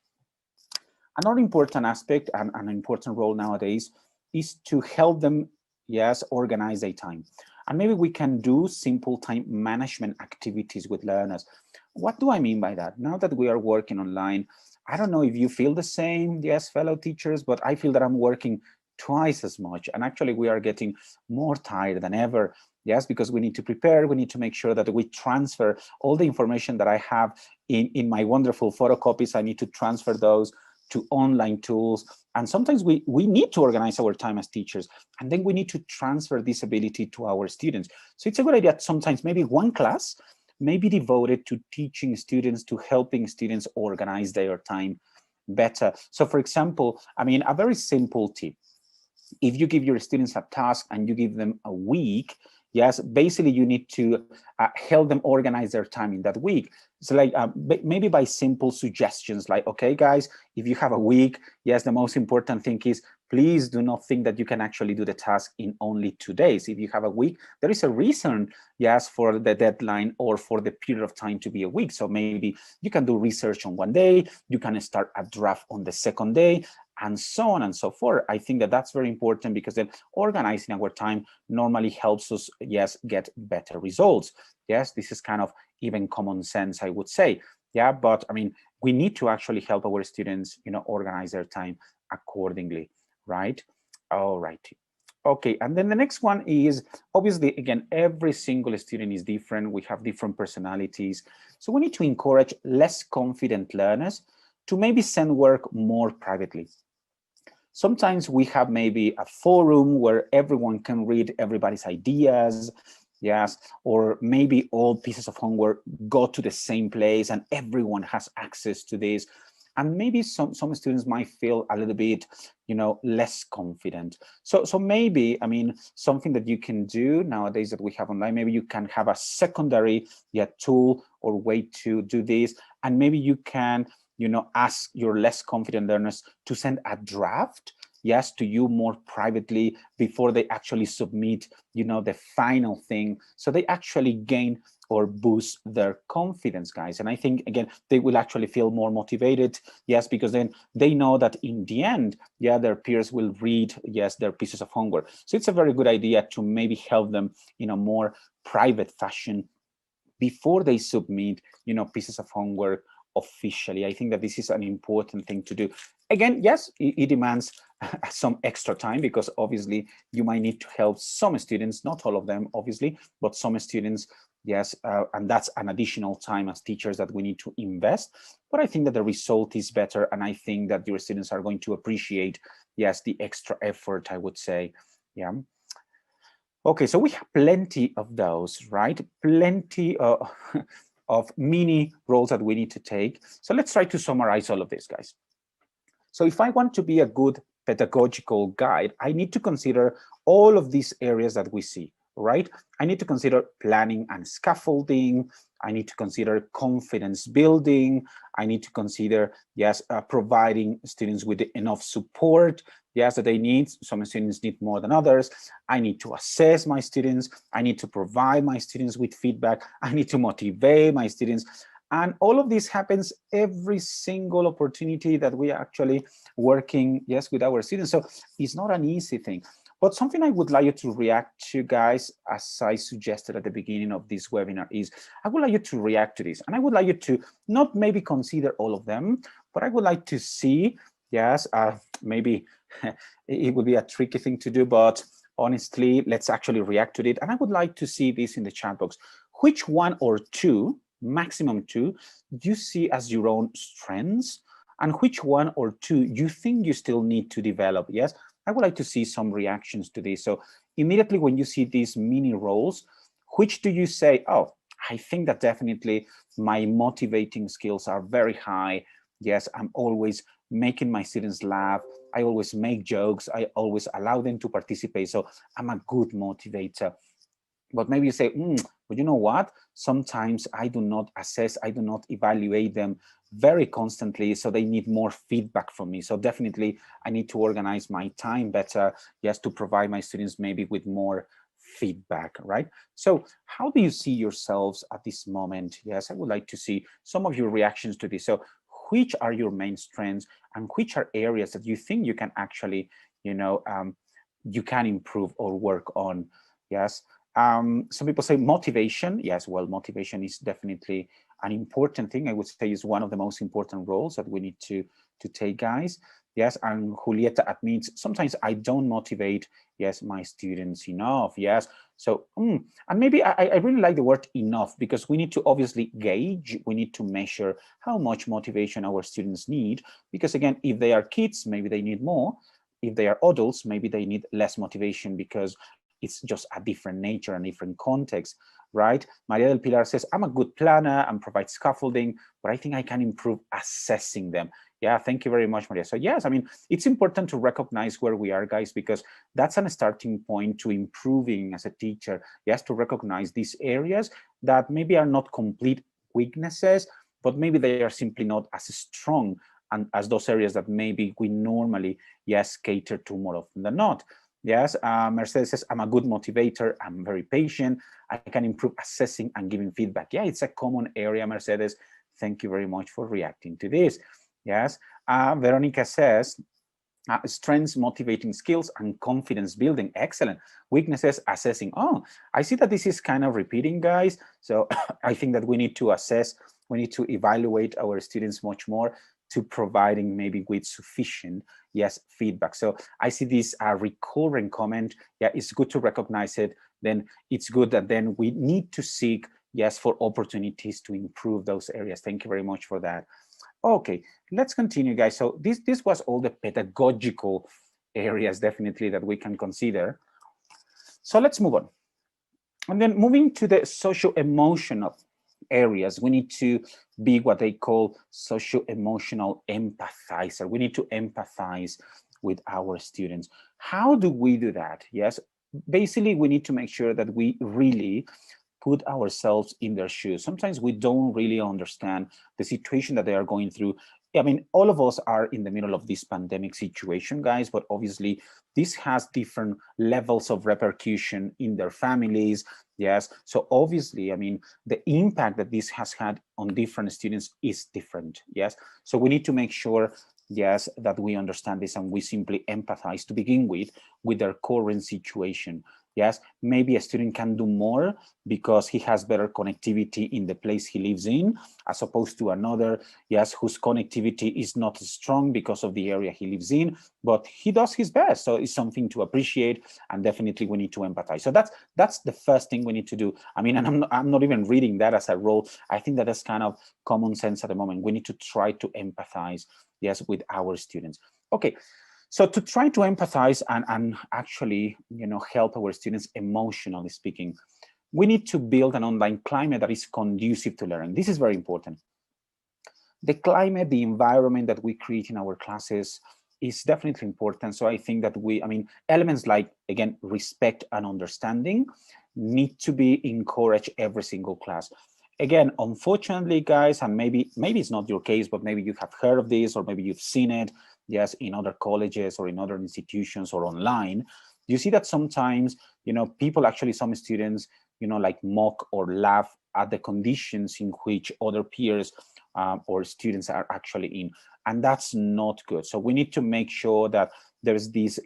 Another important aspect and an important role nowadays is to help them, yes, organize their time. And maybe we can do simple time management activities with learners. What do I mean by that? Now that we are working online, I don't know if you feel the same, yes, fellow teachers, but I feel that I'm working twice as much, and actually we are getting more tired than ever, yes, because we need to prepare, we need to make sure that we transfer all the information that I have in my wonderful photocopies. I need to transfer those to online tools, and sometimes we need to organize our time as teachers, and then we need to transfer this ability to our students. So it's a good idea sometimes maybe one class may be devoted to teaching students, to helping students organize their time better. So for example, I mean, a very simple tip: if you give your students a task and you give them a week, yes, basically you need to help them organize their time in that week. So like maybe by simple suggestions, like, okay, guys, if you have a week, yes, the most important thing is, please do not think that you can actually do the task in only 2 days. If you have a week, there is a reason, yes, for the deadline or for the period of time to be a week. So maybe you can do research on 1 day, you can start a draft on the second day, and so on and so forth. I think that that's very important, because then organizing our time normally helps us, yes, get better results. Yes, this is kind of even common sense, I would say. Yeah, but I mean, we need to actually help our students, you know, organize their time accordingly, right? All right. Okay, and then the next one is, obviously, again, every single student is different. We have different personalities. So we need to encourage less confident learners to maybe send work more privately. Sometimes we have maybe a forum where everyone can read everybody's ideas, yes, or maybe all pieces of homework go to the same place and everyone has access to this. And maybe some students might feel a little bit, you know, less confident. So maybe, I mean, something that you can do nowadays that we have online, maybe you can have a secondary tool or way to do this. And maybe you can, you know, ask your less confident learners to send a draft, yes, to you more privately before they actually submit, you know, the final thing. So they actually gain or boost their confidence, guys. And I think, again, they will actually feel more motivated, yes, because then they know that in the end, yeah, their peers will read, yes, their pieces of homework. So it's a very good idea to maybe help them in a more private fashion before they submit, you know, pieces of homework officially. I think that this is an important thing to do. Again, yes, it demands some extra time, because obviously you might need to help some students, not all of them, obviously, but some students, yes, and that's an additional time as teachers that we need to invest. But I think that the result is better, and I think that your students are going to appreciate, yes, the extra effort, I would say. Yeah. Okay, so we have plenty of those, right? Plenty of mini roles that we need to take. So let's try to summarize all of this, guys. So if I want to be a good pedagogical guide, I need to consider all of these areas that we see, right? I need to consider planning and scaffolding. I need to consider confidence building. I need to consider, yes, providing students with enough support, yes, that they need. Some students need more than others. I need to assess my students. I need to provide my students with feedback. I need to motivate my students. And all of this happens every single opportunity that we are actually working, yes, with our students. So it's not an easy thing. But something I would like you to react to, guys, as I suggested at the beginning of this webinar, is I would like you to react to this. And I would like you to not maybe consider all of them, but I would like to see, yes, maybe it would be a tricky thing to do, but honestly, let's actually react to it. And I would like to see this in the chat box. Which one or two, maximum two, you see as your own strengths, and which one or two you think you still need to develop? Yes, I would like to see some reactions to this. So immediately when you see these mini roles, which do you say, oh, I think that definitely my motivating skills are very high. Yes, I'm always making my students laugh. I always make jokes. I always allow them to participate. So I'm a good motivator. But maybe you say, but you know what? Sometimes I do not assess, I do not evaluate them very constantly, so they need more feedback from me. So definitely I need to organize my time better, yes, to provide my students maybe with more feedback, right? So how do you see yourselves at this moment? Yes, I would like to see some of your reactions to this. So which are your main strengths, and which are areas that you think you can actually, you know, you can improve or work on? Yes. Some people say motivation. Yes, well, motivation is definitely an important thing. I would say is one of the most important roles that we need to take, guys. Yes, and Julieta admits sometimes I don't motivate, yes, my students enough. Yes, so and maybe I really like the word enough, because we need to obviously gauge, we need to measure how much motivation our students need, because again, if they are kids, maybe they need more. If they are adults, maybe they need less motivation, because it's just a different nature and different context, right? Maria del Pilar says, I'm a good planner and provide scaffolding, but I think I can improve assessing them. Yeah, thank you very much, Maria. So yes, I mean, it's important to recognize where we are, guys, because that's a starting point to improving as a teacher. Yes, to recognize these areas that maybe are not complete weaknesses, but maybe they are simply not as strong and as those areas that maybe we normally, yes, cater to more often than not. Yes, Mercedes says, I'm a good motivator. I'm very patient. I can improve assessing and giving feedback. Yeah, it's a common area, Mercedes. Thank you very much for reacting to this. Yes, Veronica says, strengths, motivating skills, and confidence building. Excellent. Weaknesses, assessing. Oh, I see that this is kind of repeating, guys. So I think that we need to assess, we need to evaluate our students much more, to providing maybe with sufficient, yes, feedback. So I see this recurring comment. Yeah, it's good to recognize it. Then it's good that then we need to seek, yes, for opportunities to improve those areas. Thank you very much for that. Okay, let's continue, guys. So this was all the pedagogical areas definitely that we can consider. So let's move on. And then moving to the socio-emotional areas, we need to be what they call socio-emotional empathizer. We need to empathize with our students. How do we do that? Yes, basically we need to make sure that we really put ourselves in their shoes. Sometimes we don't really understand the situation that they are going through. I mean, all of us are in the middle of this pandemic situation, guys, but obviously this has different levels of repercussion in their families. Yes, so obviously, I mean, the impact that this has had on different students is different. Yes, so we need to make sure, yes, that we understand this and we simply empathize to begin with their current situation. Yes, maybe a student can do more because he has better connectivity in the place he lives in, as opposed to another, yes, whose connectivity is not as strong because of the area he lives in, but he does his best. So it's something to appreciate, and definitely we need to empathize. So that's the first thing we need to do. I mean, and I'm not even reading that as a role. I think that is kind of common sense at the moment. We need to try to empathize, yes, with our students. Okay. So to try to empathize and actually, help our students emotionally speaking, we need to build an online climate that is conducive to learning. This is very important. The climate, the environment that we create in our classes is definitely important. So I think that elements like, again, respect and understanding need to be encouraged every single class. Again, unfortunately, guys, and maybe it's not your case, but maybe you have heard of this, or maybe you've seen it, yes, in other colleges or in other institutions or online. You see that sometimes, people actually, some students, like mock or laugh at the conditions in which other peers or students are actually in, and that's not good. So we need to make sure that there's these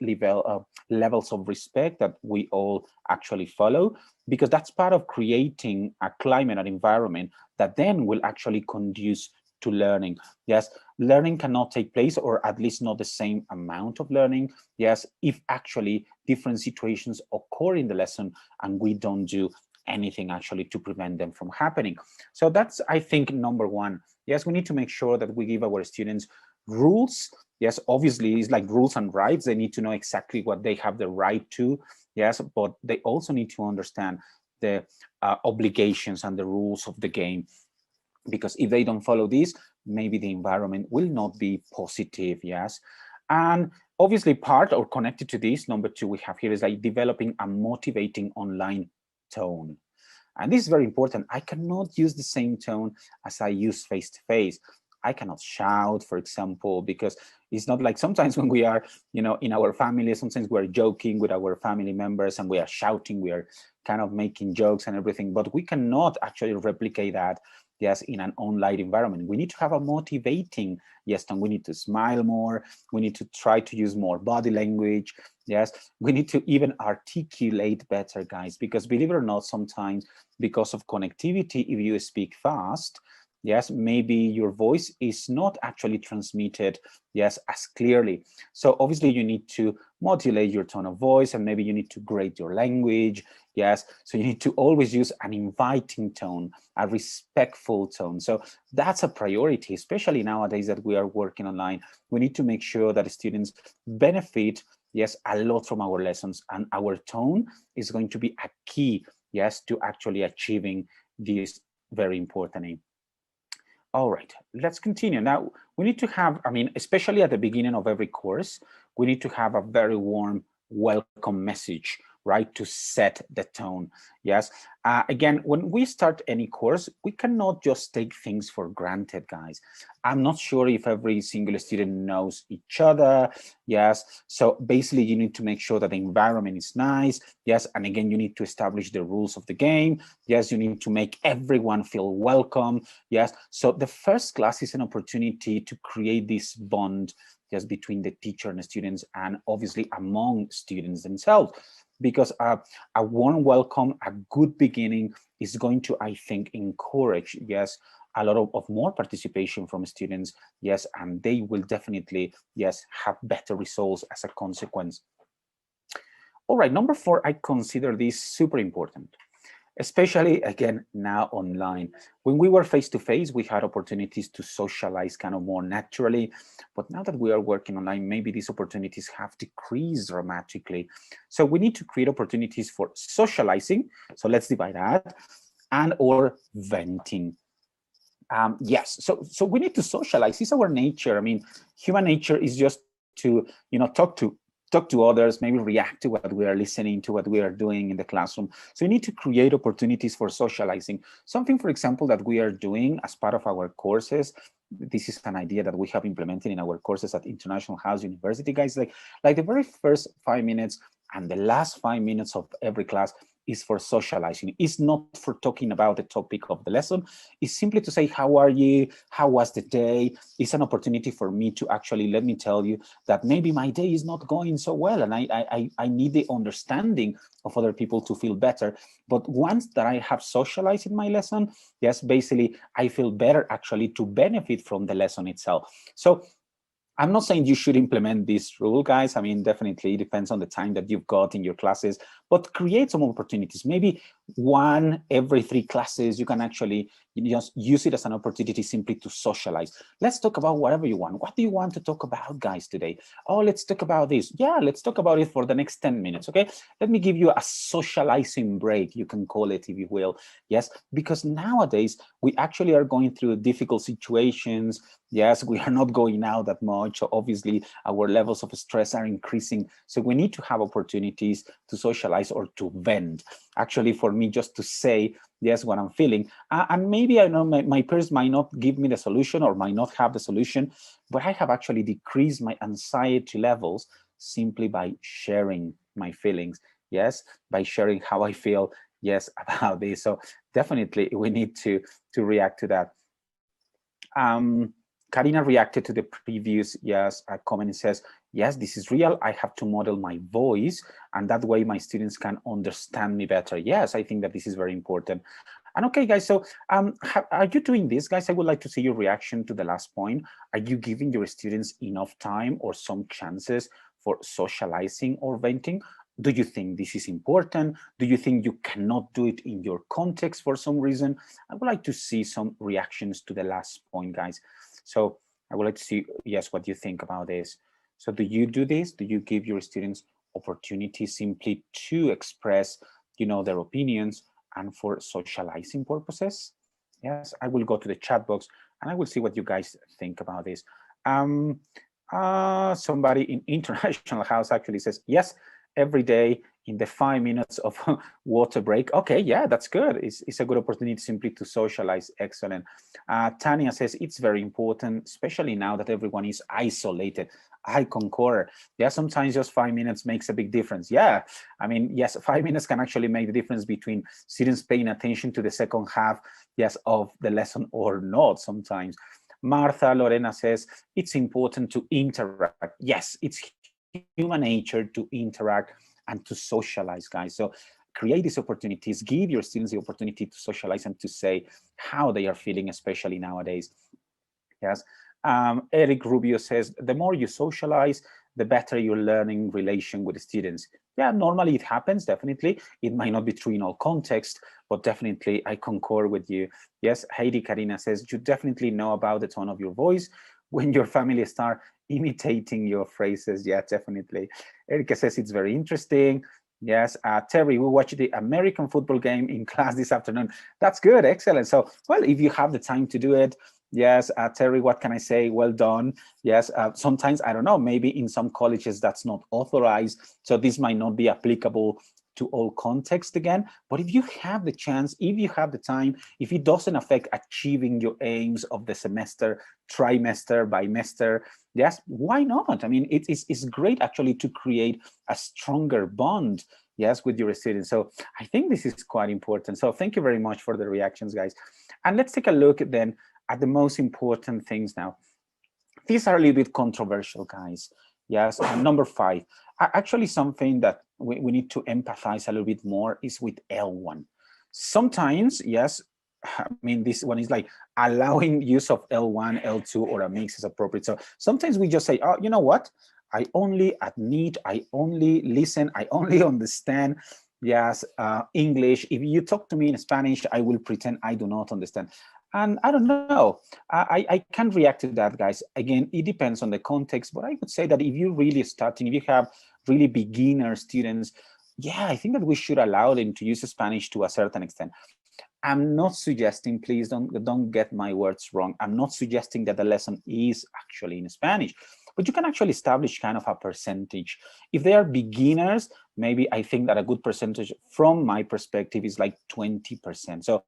levels of respect that we all actually follow, because that's part of creating a climate and environment that then will actually conduce to learning. Yes, learning cannot take place, or at least not the same amount of learning, yes, if actually different situations occur in the lesson and we don't do anything actually to prevent them from happening. So that's, I think, number one. Yes, we need to make sure that we give our students rules. Yes, obviously it's like rules and rights. They need to know exactly what they have the right to. Yes, but they also need to understand the obligations and the rules of the game, because if they don't follow these, maybe the environment will not be positive. Yes, and obviously part or connected to this, number two we have here is like developing a motivating online tone. And this is very important. I cannot use the same tone as I use face-to-face. I cannot shout, for example, because it's not like sometimes when we are, in our family, sometimes we're joking with our family members and we are shouting, we are kind of making jokes and everything, but we cannot actually replicate that, yes, in an online environment. We need to have a motivating, yes, tone. We need to smile more. We need to try to use more body language. Yes, we need to even articulate better, guys, because believe it or not, sometimes because of connectivity, if you speak fast, yes, maybe your voice is not actually transmitted, yes, as clearly. So obviously you need to modulate your tone of voice, and maybe you need to grade your language. Yes, so you need to always use an inviting tone, a respectful tone. So that's a priority, especially nowadays that we are working online. We need to make sure that students benefit, yes, a lot from our lessons, and our tone is going to be a key, yes, to actually achieving this very important aim. All right, let's continue. Now, we need to have, especially at the beginning of every course, we need to have a very warm welcome message, right, to set the tone. Yes, again, when we start any course, we cannot just take things for granted, guys. I'm not sure if every single student knows each other. Yes, so basically you need to make sure that the environment is nice. Yes, and again, you need to establish the rules of the game. Yes, you need to make everyone feel welcome. Yes, so the first class is an opportunity to create this bond, just between the teacher and the students, and obviously among students themselves, because a warm welcome, a good beginning is going to, I think, encourage, yes, a lot of more participation from students. Yes, and they will definitely, yes, have better results as a consequence. All right, number four, I consider this super important, especially again now online. When we were face-to-face, we had opportunities to socialize kind of more naturally, but now that we are working online, maybe these opportunities have decreased dramatically. So we need to create opportunities for socializing, so let's divide that, and or venting. Yes, so we need to socialize. It's our nature. Human nature is just to talk to others, maybe react to what we are listening to, what we are doing in the classroom. So you need to create opportunities for socializing. Something, for example, that we are doing as part of our courses. This is an idea that we have implemented in our courses at International House University, guys. Like the very first 5 minutes and the last 5 minutes of every class, is for socializing. It's not for talking about the topic of the lesson. It's simply to say, how are you? How was the day? It's an opportunity for me to actually, let me tell you that maybe my day is not going so well, and I need the understanding of other people to feel better. But once that I have socialized in my lesson, yes, basically I feel better actually to benefit from the lesson itself. So I'm not saying you should implement this rule, guys. I mean, definitely it depends on the time that you've got in your classes, but create some opportunities. Maybe one every 3 classes, you can actually just use it as an opportunity simply to socialize. Let's talk about whatever you want. What do you want to talk about, guys, today? Oh, let's talk about this. Yeah, let's talk about it for the next 10 minutes, okay? Let me give you a socializing break, you can call it, if you will. Yes, because nowadays we actually are going through difficult situations. Yes, we are not going out that much. So obviously our levels of stress are increasing. So we need to have opportunities to socialize or to vent. Actually, for me, just to say, yes, what I'm feeling. And maybe I know my peers might not give me the solution or might not have the solution, but I have actually decreased my anxiety levels simply by sharing my feelings. Yes, by sharing how I feel, yes, about this. So definitely we need to react to that. Karina reacted to the previous, yes, comment. It says, yes, this is real. I have to model my voice, and that way my students can understand me better. Yes, I think that this is very important. And okay, guys, so are you doing this, guys? I would like to see your reaction to the last point. Are you giving your students enough time or some chances for socializing or venting? Do you think this is important? Do you think you cannot do it in your context for some reason? I would like to see some reactions to the last point, guys. So I would like to see, yes, what you think about this. So do you do this? Do you give your students opportunities simply to express, their opinions and for socializing purposes? Yes, I will go to the chat box and I will see what you guys think about this. Somebody in International House actually says, yes, every day in the 5 minutes of water break. Okay, yeah, that's good. It's a good opportunity simply to socialize. Excellent. Tanya says it's very important, especially now that everyone is isolated. I concur. Yeah, sometimes just 5 minutes makes a big difference. Yeah, I mean, yes, 5 minutes can actually make the difference between students paying attention to the second half, yes, of the lesson or not sometimes. Martha Lorena says it's important to interact. Yes, it's human nature to interact and to socialize, guys. So create these opportunities, give your students the opportunity to socialize and to say how they are feeling, especially nowadays. Yes. Eric Rubio says, the more you socialize, the better your learning relation with the students. Yeah, normally it happens, definitely. It might not be true in all contexts, but definitely I concur with you. Yes, Heidi Karina says, you definitely know about the tone of your voice when your family start imitating your phrases. Yeah, definitely. Erika says it's very interesting. Yes, Terry, we watched the American football game in class this afternoon. That's good, excellent. So, well, if you have the time to do it, yes, Terry, what can I say? Well done. Yes, sometimes, I don't know, maybe in some colleges that's not authorized, so this might not be applicable to all context again, but if you have the chance, if you have the time, if it doesn't affect achieving your aims of the semester, trimester, bimester, yes, why not? I mean, it's great actually to create a stronger bond, yes, with your students. So I think this is quite important. So thank you very much for the reactions, guys. And let's take a look then at the most important things now. These are a little bit controversial, guys. Yes, number 5. Actually, something that we need to empathize a little bit more is with L1. Sometimes, yes, I mean, this one is like allowing use of L1, L2, or a mix is appropriate. So sometimes we just say, oh, you know what? I only admit, I only listen, I only understand, yes, English. If you talk to me in Spanish, I will pretend I do not understand. And I don't know, I can react to that, guys. Again, it depends on the context, but I would say that if you're really starting, if you have really beginner students, yeah, I think that we should allow them to use Spanish to a certain extent. I'm not suggesting, please don't get my words wrong, I'm not suggesting that the lesson is actually in Spanish, but you can actually establish kind of a percentage. If they are beginners, maybe I think that a good percentage from my perspective is like 20%. So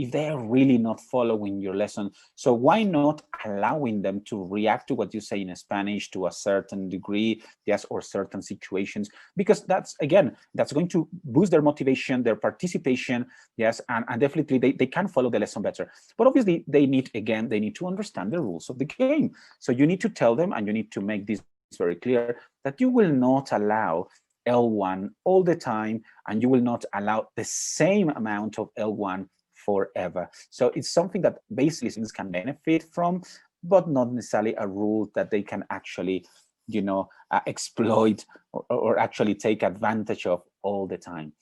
if they are really not following your lesson. So why not allowing them to react to what you say in Spanish to a certain degree, yes, or certain situations, because that's, again, that's going to boost their motivation, their participation, yes, and definitely they can follow the lesson better. But obviously they need, again, they need to understand the rules of the game. So you need to tell them, and you need to make this very clear, that you will not allow L1 all the time, and you will not allow the same amount of L1 forever. So it's something that basically students can benefit from, but not necessarily a rule that they can actually, you know, exploit or actually take advantage of all the time.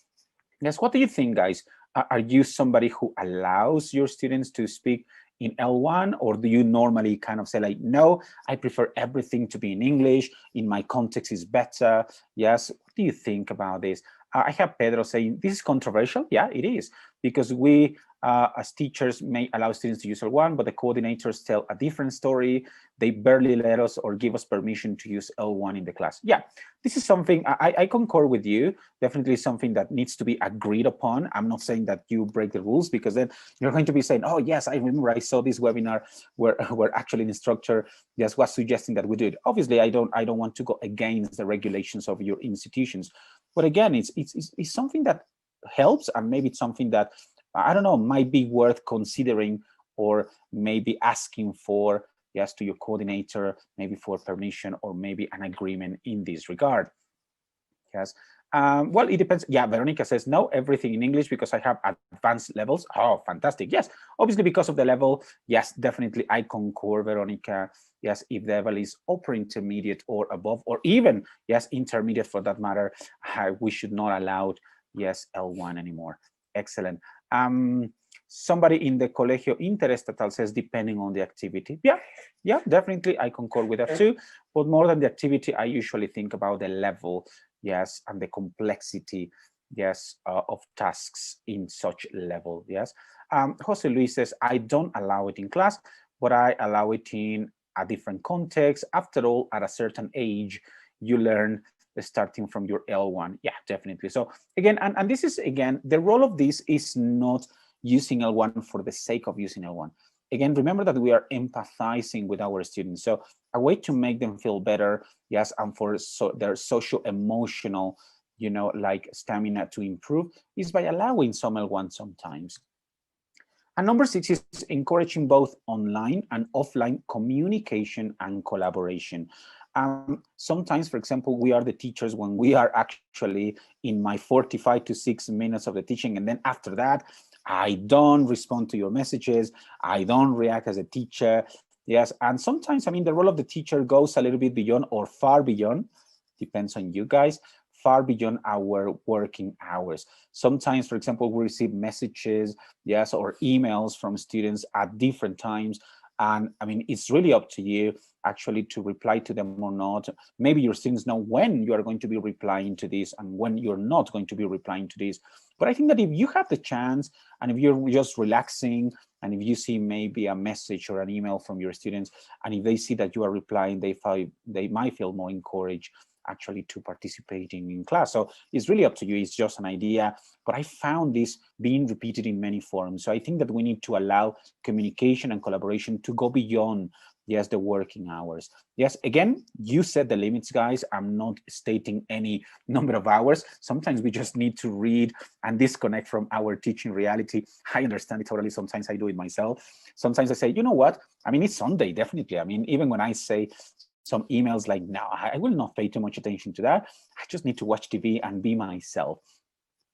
Yes, what do you think, guys? Are you somebody who allows your students to speak in L1, or do you normally kind of say like, no, I prefer everything to be in English, in my context is better? Yes, what do you think about this? I have Pedro saying, this is controversial. Yeah, it is, because we, as teachers, may allow students to use L1, but the coordinators tell a different story. They barely let us or give us permission to use L1 in the class. Yeah, this is something, I concur with you, definitely something that needs to be agreed upon. I'm not saying that you break the rules, because then you're going to be saying, oh yes, I remember I saw this webinar where actually the instructor just was suggesting that we do it. Obviously, I don't want to go against the regulations of your institutions. But again, it's something that helps, and maybe it's something that, I don't know, might be worth considering, or maybe asking for, yes, to your coordinator, maybe for permission, or maybe an agreement in this regard. Yes. Well, it depends. Yeah, Veronica says, no, everything in English because I have advanced levels. Oh, fantastic. Yes, obviously because of the level. Yes, definitely. I concur, Veronica. Yes, if the level is upper intermediate or above, or even, yes, intermediate for that matter, we should not allow, yes, L1 anymore. Excellent. Somebody in the Colegio Interestatal says, depending on the activity. Yeah, definitely. I concur with that too. But more than the activity, I usually think about the level, yes, and the complexity, yes, of tasks in such level, yes. Jose Luis says, I don't allow it in class, but I allow it in a different context. After all, at a certain age, you learn starting from your L1. Yeah, definitely. So again, and this is, again, the role of this is not using L1 for the sake of using L1. Again, remember that we are empathizing with our students. So a way to make them feel better, yes, and for their social-emotional, you know, like stamina to improve, is by allowing some L1 sometimes. And number 6 is encouraging both online and offline communication and collaboration. Sometimes, for example, we are the teachers when we are actually in my 45 to 6 minutes of the teaching, and then after that, I don't respond to your messages, I don't react as a teacher. Yes, and sometimes, I mean, the role of the teacher goes a little bit beyond, or far beyond, depends on you guys, far beyond our working hours. Sometimes, for example, we receive messages, yes, or emails from students at different times. And I mean, it's really up to you actually to reply to them or not. Maybe your students know when you are going to be replying to this and when you're not going to be replying to this. But I think that if you have the chance, and if you're just relaxing, and if you see maybe a message or an email from your students, and if they see that you are replying, they might feel more encouraged actually to participating in class. So it's really up to you. It's just an idea, but I found this being repeated in many forums. So I think that we need to allow communication and collaboration to go beyond, yes, the working hours. Yes, again, you set the limits, guys. I'm not stating any number of hours. Sometimes we just need to read and disconnect from our teaching reality. I understand it totally. Sometimes I do it myself. Sometimes I say, you know what? I mean, it's Sunday, definitely. I mean, even when I say some emails like, no, I will not pay too much attention to that. I just need to watch TV and be myself.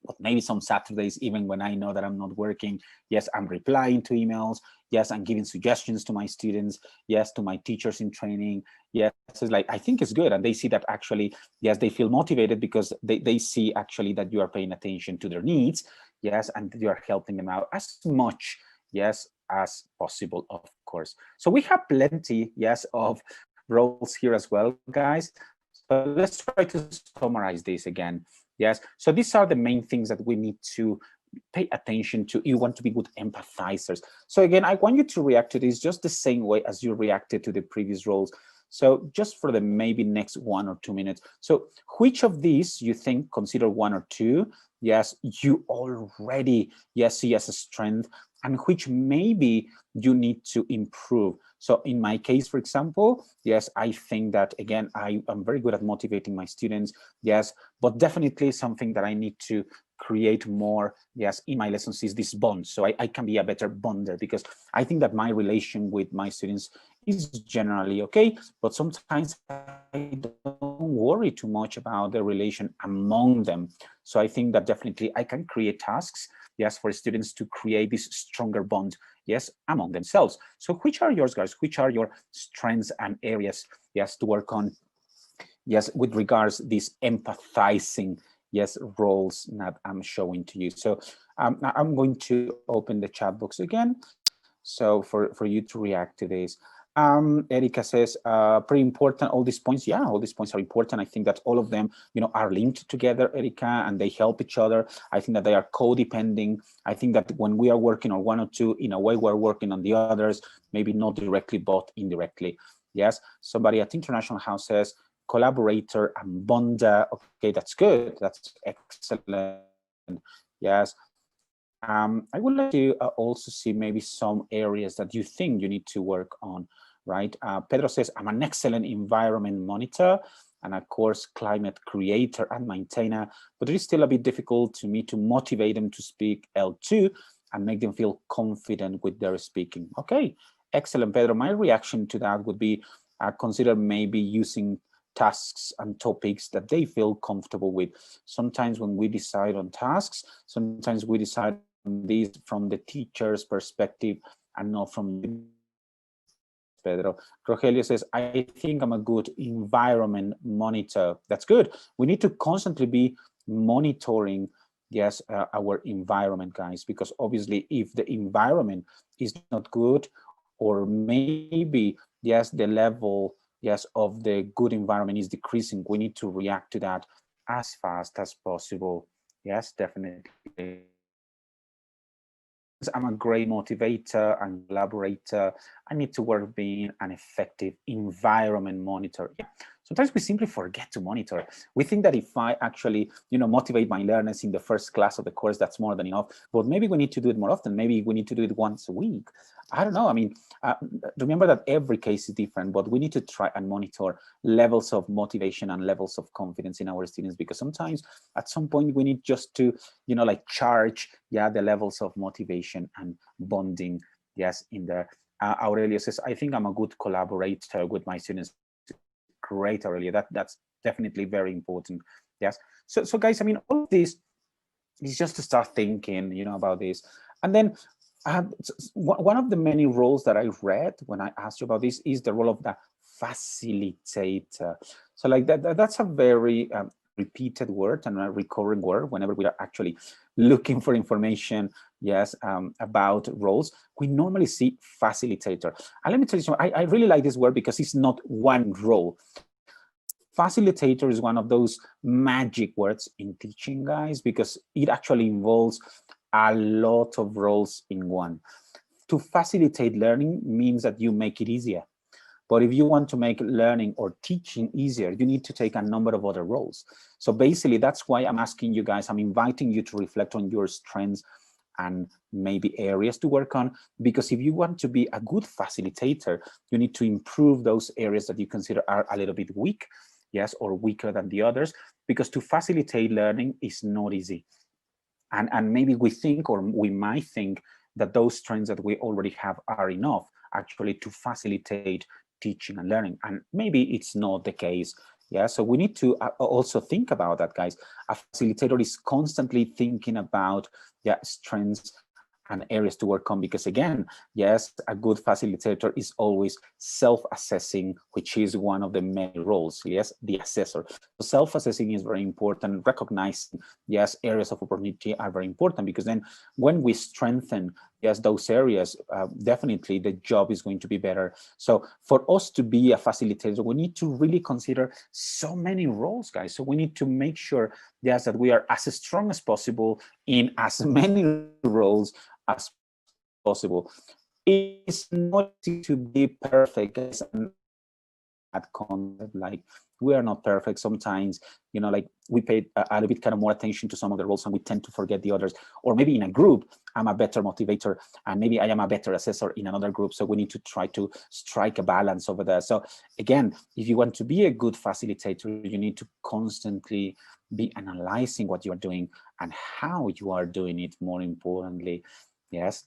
But maybe some Saturdays, even when I know that I'm not working, yes, I'm replying to emails. Yes, I'm giving suggestions to my students. Yes, to my teachers in training. Yes, it's like, I think it's good. And they see that actually, yes, they feel motivated because they see actually that you are paying attention to their needs. Yes, and you are helping them out as much, yes, as possible, of course. So we have plenty, yes, of roles here as well, guys. So let's try to summarize this again. Yes, so these are the main things that we need to pay attention to. You want to be good empathizers. So again, I want you to react to this just the same way as you reacted to the previous roles. So just for the maybe next 1 or 2 minutes. So which of these you think, consider 1 or 2, yes, you already, yes, see as a strength, and which maybe you need to improve. So in my case, for example, yes, I think that, again, I am very good at motivating my students, yes, but definitely something that I need to create more, yes, in my lessons is this bond. So I can be a better bonder, because I think that my relation with my students is generally okay, but sometimes I don't worry too much about the relation among them. So I think that definitely I can create tasks, yes, for students to create this stronger bond, yes, among themselves. So which are yours, guys? Which are your strengths and areas, yes, to work on, yes, with regards these empathizing, yes, roles that I'm showing to you? So I'm going to open the chat box again, so for you to react to this. Erika says, pretty important, all these points. Yeah, all these points are important. I think that all of them, you know, are linked together, Erika, and they help each other. I think that they are codependent. I think that when we are working on one or two, in a way we're working on the others, maybe not directly, but indirectly. Yes, somebody at International House says, collaborator and bonder. Okay, that's good. That's excellent. Yes. I would like to also see maybe some areas that you think you need to work on, right? Pedro says, I'm an excellent environment monitor and of course climate creator and maintainer, but it is still a bit difficult to me to motivate them to speak L2 and make them feel confident with their speaking. Okay, excellent, Pedro. My reaction to that would be consider maybe using tasks and topics that they feel comfortable with. Sometimes when we decide on tasks, sometimes we decide these from the teacher's perspective and not from Pedro. Rogelio says, I think I'm a good environment monitor. That's good. We need to constantly be monitoring, yes, our environment, guys, because obviously if the environment is not good, or maybe, yes, the level, yes, of the good environment is decreasing, we need to react to that as fast as possible. Yes, definitely. I'm a great motivator and collaborator. I need to work being an effective environment monitor. Yeah. Sometimes we simply forget to monitor. We think that if I actually, you know, motivate my learners in the first class of the course, that's more than enough. But maybe we need to do it more often. Maybe we need to do it once a week. I don't know. I mean, remember that every case is different, but we need to try and monitor levels of motivation and levels of confidence in our students, because sometimes at some point we need just to, you know, like charge, yeah, the levels of motivation and bonding, yes, in there. Aurelio says, I think I'm a good collaborator with my students. Great, Aurelio. That's definitely very important. Yes. So guys, I mean, all of this is just to start thinking, you know, about this. And then one of the many roles that I read when I asked you about this is the role of the facilitator. So like that's a very repeated word and a recurring word whenever we are actually looking for information, yes, about roles. We normally see facilitator. And let me tell you something, I really like this word because it's not one role. Facilitator is one of those magic words in teaching, guys, because it actually involves a lot of roles in one. To facilitate learning means that you make it easier. But if you want to make learning or teaching easier, you need to take a number of other roles. So basically, that's why I'm asking you guys, I'm inviting you to reflect on your strengths and maybe areas to work on, because if you want to be a good facilitator, you need to improve those areas that you consider are a little bit weak, yes, or weaker than the others, because to facilitate learning is not easy. And maybe we think, or we might think, that those strengths that we already have are enough actually to facilitate teaching and learning. And maybe it's not the case. Yeah, so we need to also think about that, guys. A facilitator is constantly thinking about, yeah, strengths and areas to work on, because again, yes, a good facilitator is always self-assessing, which is one of the many roles, yes, the assessor. So self-assessing is very important. Recognizing, yes, areas of opportunity are very important, because then when we strengthen, yes, those areas, definitely the job is going to be better. So for us to be a facilitator, we need to really consider so many roles, guys. So we need to make sure, yes, that we are as strong as possible in as many roles as possible. It's not easy to be perfect, guys, and that concept, like we are not perfect. Sometimes, you know, like we pay a little bit kind of more attention to some of the roles and we tend to forget the others. Or maybe in a group, I'm a better motivator, and maybe I am a better assessor in another group. So we need to try to strike a balance over there. So again, if you want to be a good facilitator, you need to constantly be analyzing what you're doing and how you are doing it, more importantly. Yes.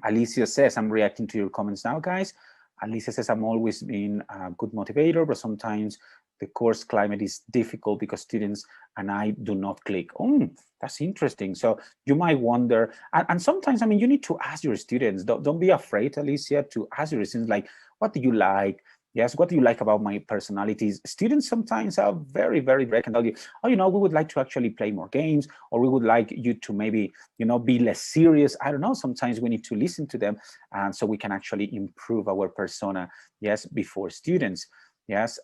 Alicia says, I'm reacting to your comments now, guys. Alicia says, I'm always been a good motivator, but sometimes the course climate is difficult because students and I do not click. Oh, that's interesting. So you might wonder, and sometimes, I mean, you need to ask your students, don't be afraid, Alicia, to ask your students, like, what do you like? Yes, what do you like about my personalities? Students sometimes are very, very direct and tell you, oh, you know, we would like to actually play more games, or we would like you to maybe, you know, be less serious. I don't know, sometimes we need to listen to them, and so we can actually improve our persona, yes, before students. Yes,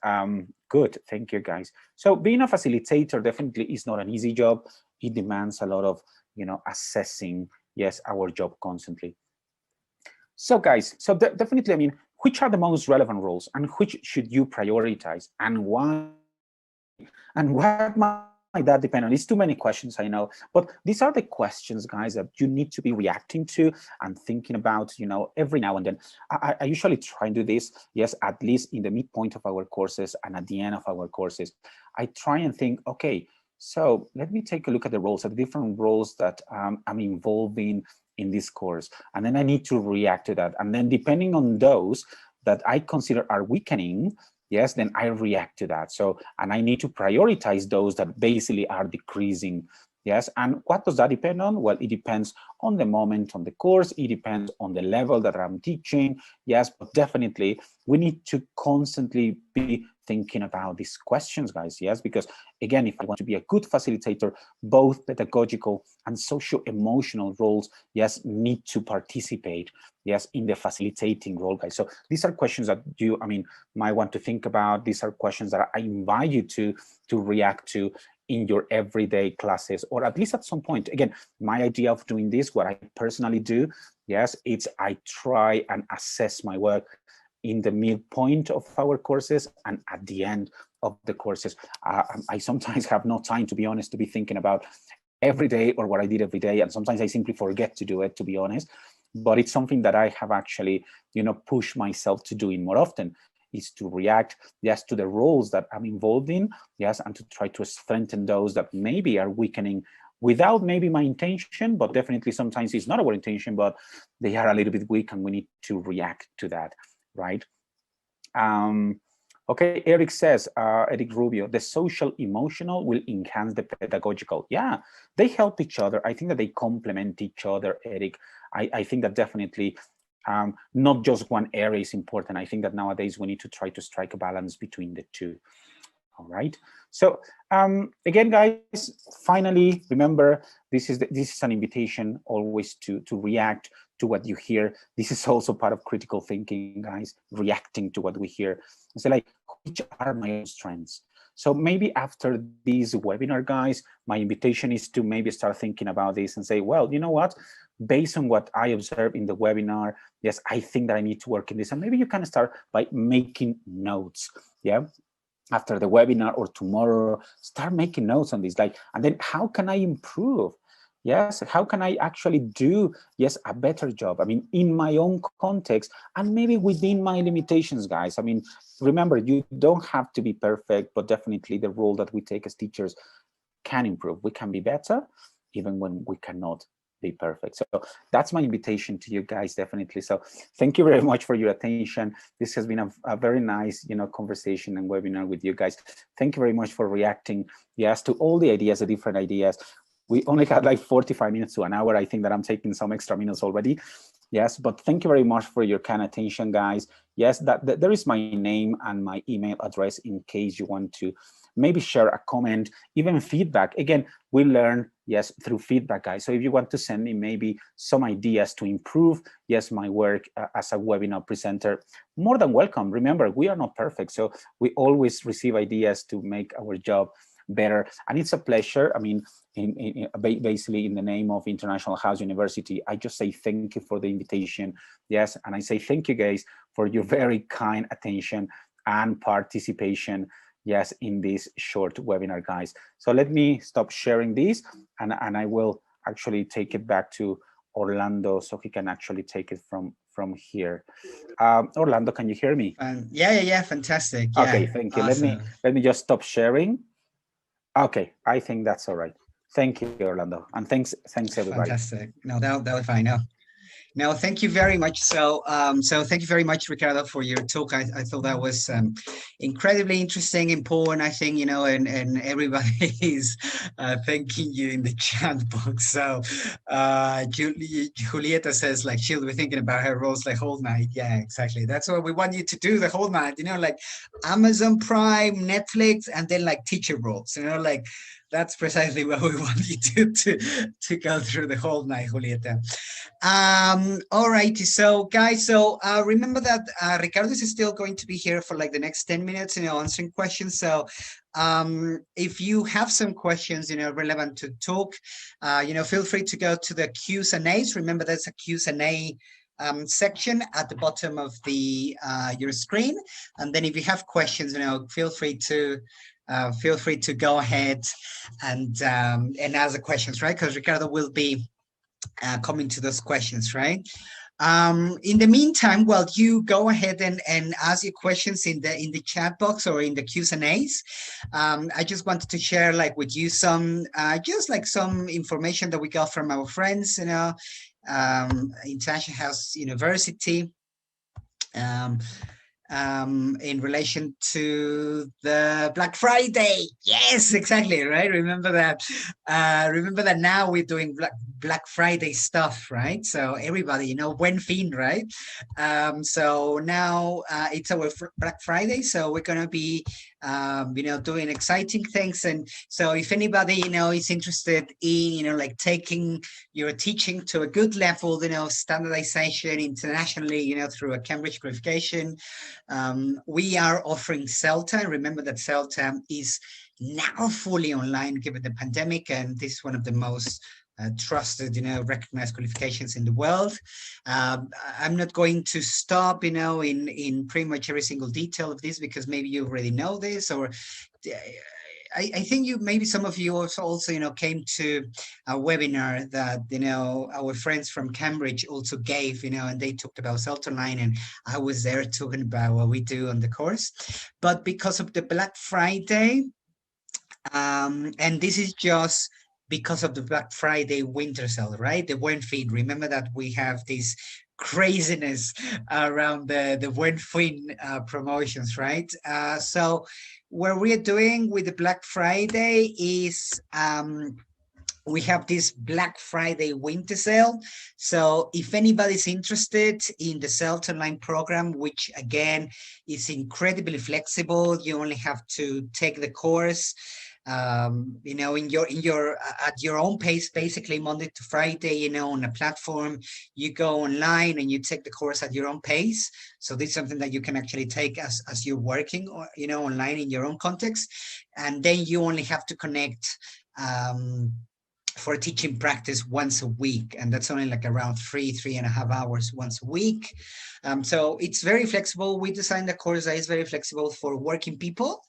good, thank you, guys. So being a facilitator definitely is not an easy job. It demands a lot of, you know, assessing, yes, our job constantly. So guys, so definitely, I mean, which are the most relevant roles and which should you prioritize and why? And what might that depend on? It's too many questions, I know, but these are the questions, guys, that you need to be reacting to and thinking about, you know, every now and then. I usually try and do this, yes, at least in the midpoint of our courses and at the end of our courses. I try and think, okay, so let me take a look at the roles, at the different roles that I'm involved in this course, and then I need to react to that. And then depending on those that I consider are weakening, yes, then I react to that. So, and I need to prioritize those that basically are decreasing. Yes, and what does that depend on? Well, it depends on the moment on the course. It depends on the level that I'm teaching. Yes, but definitely we need to constantly be thinking about these questions, guys. Yes, because again, if I want to be a good facilitator, both pedagogical and socio-emotional roles, yes, need to participate, yes, in the facilitating role, guys. So these are questions that you, I mean, might want to think about. These are questions that I invite you to react to in your everyday classes, or at least at some point. Again, my idea of doing this, what I personally do, yes, it's I try and assess my work in the midpoint of our courses and at the end of the courses. I sometimes have no time, to be honest, to be thinking about every day or what I did every day, and sometimes I simply forget to do it, to be honest. But it's something that I have actually, you know, pushed myself to doing more often, is to react, yes, to the roles that I'm involved in, yes, and to try to strengthen those that maybe are weakening without maybe my intention, but definitely sometimes it's not our intention, but they are a little bit weak and we need to react to that, right? Okay, Eric says, Eric Rubio, the social emotional will enhance the pedagogical. Yeah, they help each other. I think that they complement each other, Eric. I think that definitely not just one area is important. I think that nowadays we need to try to strike a balance between the two. All right. So again, guys, finally, remember, this is an invitation always to react to what you hear. This is also part of critical thinking, guys, reacting to what we hear. And say, like, which are my own strengths? So maybe after this webinar, guys, my invitation is to maybe start thinking about this and say, well, you know what? Based on what I observed in the webinar, yes, I think that I need to work in this. And maybe you can start by making notes, yeah? After the webinar or tomorrow, start making notes on this, like, and then how can I improve? Yes, how can I actually do, yes, a better job? I mean, in my own context and maybe within my limitations, guys. I mean, remember, you don't have to be perfect, but definitely the role that we take as teachers can improve. We can be better even when we cannot be perfect. So that's my invitation to you guys, definitely. So thank you very much for your attention. This has been a very nice, you know, conversation and webinar with you guys. Thank you very much for reacting, yes, to all the ideas, the different ideas. We only had like 45 minutes to an hour. I think that I'm taking some extra minutes already. Yes, but thank you very much for your kind attention, guys. Yes, that there is my name and my email address in case you want to maybe share a comment, even feedback. Again, we learn, yes, through feedback, guys. So if you want to send me maybe some ideas to improve, yes, my work as a webinar presenter, more than welcome. Remember, we are not perfect, so we always receive ideas to make our job better. And it's a pleasure. I mean, basically in the name of International House University, I just say thank you for the invitation. Yes, and I say thank you guys for your very kind attention and participation, yes, in this short webinar, guys. So let me stop sharing this and I will actually take it back to Orlando so he can actually take it from here. Orlando, can you hear me? Yeah, fantastic. Yeah, okay, thank you. Awesome. Let me just stop sharing. Okay, I think that's all right. Thank you, Orlando, and thanks everybody. Fantastic. No, that was fine. No, thank you very much. So, thank you very much, Ricardo, for your talk. I thought that was incredibly interesting, important. I think, you know, and everybody is thanking you in the chat box. So, Julieta says like she'll be thinking about her roles like whole night. Yeah, exactly. That's what we want you to do the whole night. You know, like Amazon Prime, Netflix, and then like teacher roles. You know, like. That's precisely what we want you to go through the whole night, Julieta. All right, so guys, remember that Ricardo is still going to be here for like the next 10 minutes, you know, answering questions. So if you have some questions, you know, relevant to talk, you know, feel free to go to the Q's and A's. Remember, there's a Q's and A section at the bottom of the your screen. And then if you have questions, you know, feel free to go ahead and ask the questions, right? Because Ricardo will be coming to those questions, right? In the meantime, while you go ahead and ask your questions in the chat box or in the Q's and A's, I just wanted to share like with you some just like some information that we got from our friends, you know, International House University. In relation to the Black Friday. Yes, exactly, right? Remember that now we're doing Black Friday stuff, right? So everybody, you know, Buen Fin, right? So now it's our Black Friday, so we're gonna be you know, doing exciting things. And so if anybody, you know, is interested in, you know, like taking your teaching to a good level, you know, standardization internationally, you know, through a Cambridge qualification, we are offering CELTA. And remember that CELTA is now fully online given the pandemic, and this is one of the most trusted, you know, recognized qualifications in the world. I'm not going to stop, you know, in pretty much every single detail of this, because maybe you already know this, or I think maybe some of you also, you know, came to a webinar that, you know, our friends from Cambridge also gave, you know, and they talked about CELTA Online, and I was there talking about what we do on the course. But because of the Black Friday, and this is just because of the Black Friday winter sale, right? The Buen Fin. Remember that we have this craziness around the Buen Fin promotions, right? So what we're doing with the Black Friday is we have this Black Friday winter sale. So if anybody's interested in the CELTA Online program, which again is incredibly flexible, you only have to take the course you know, in your at your own pace, basically Monday to Friday, you know, on a platform. You go online and you take the course at your own pace. So this is something that you can actually take as you're working, or, you know, online in your own context. And then you only have to connect for teaching practice once a week, and that's only like around 3.5 hours once a week. So it's very flexible. We designed a course that is very flexible for working people.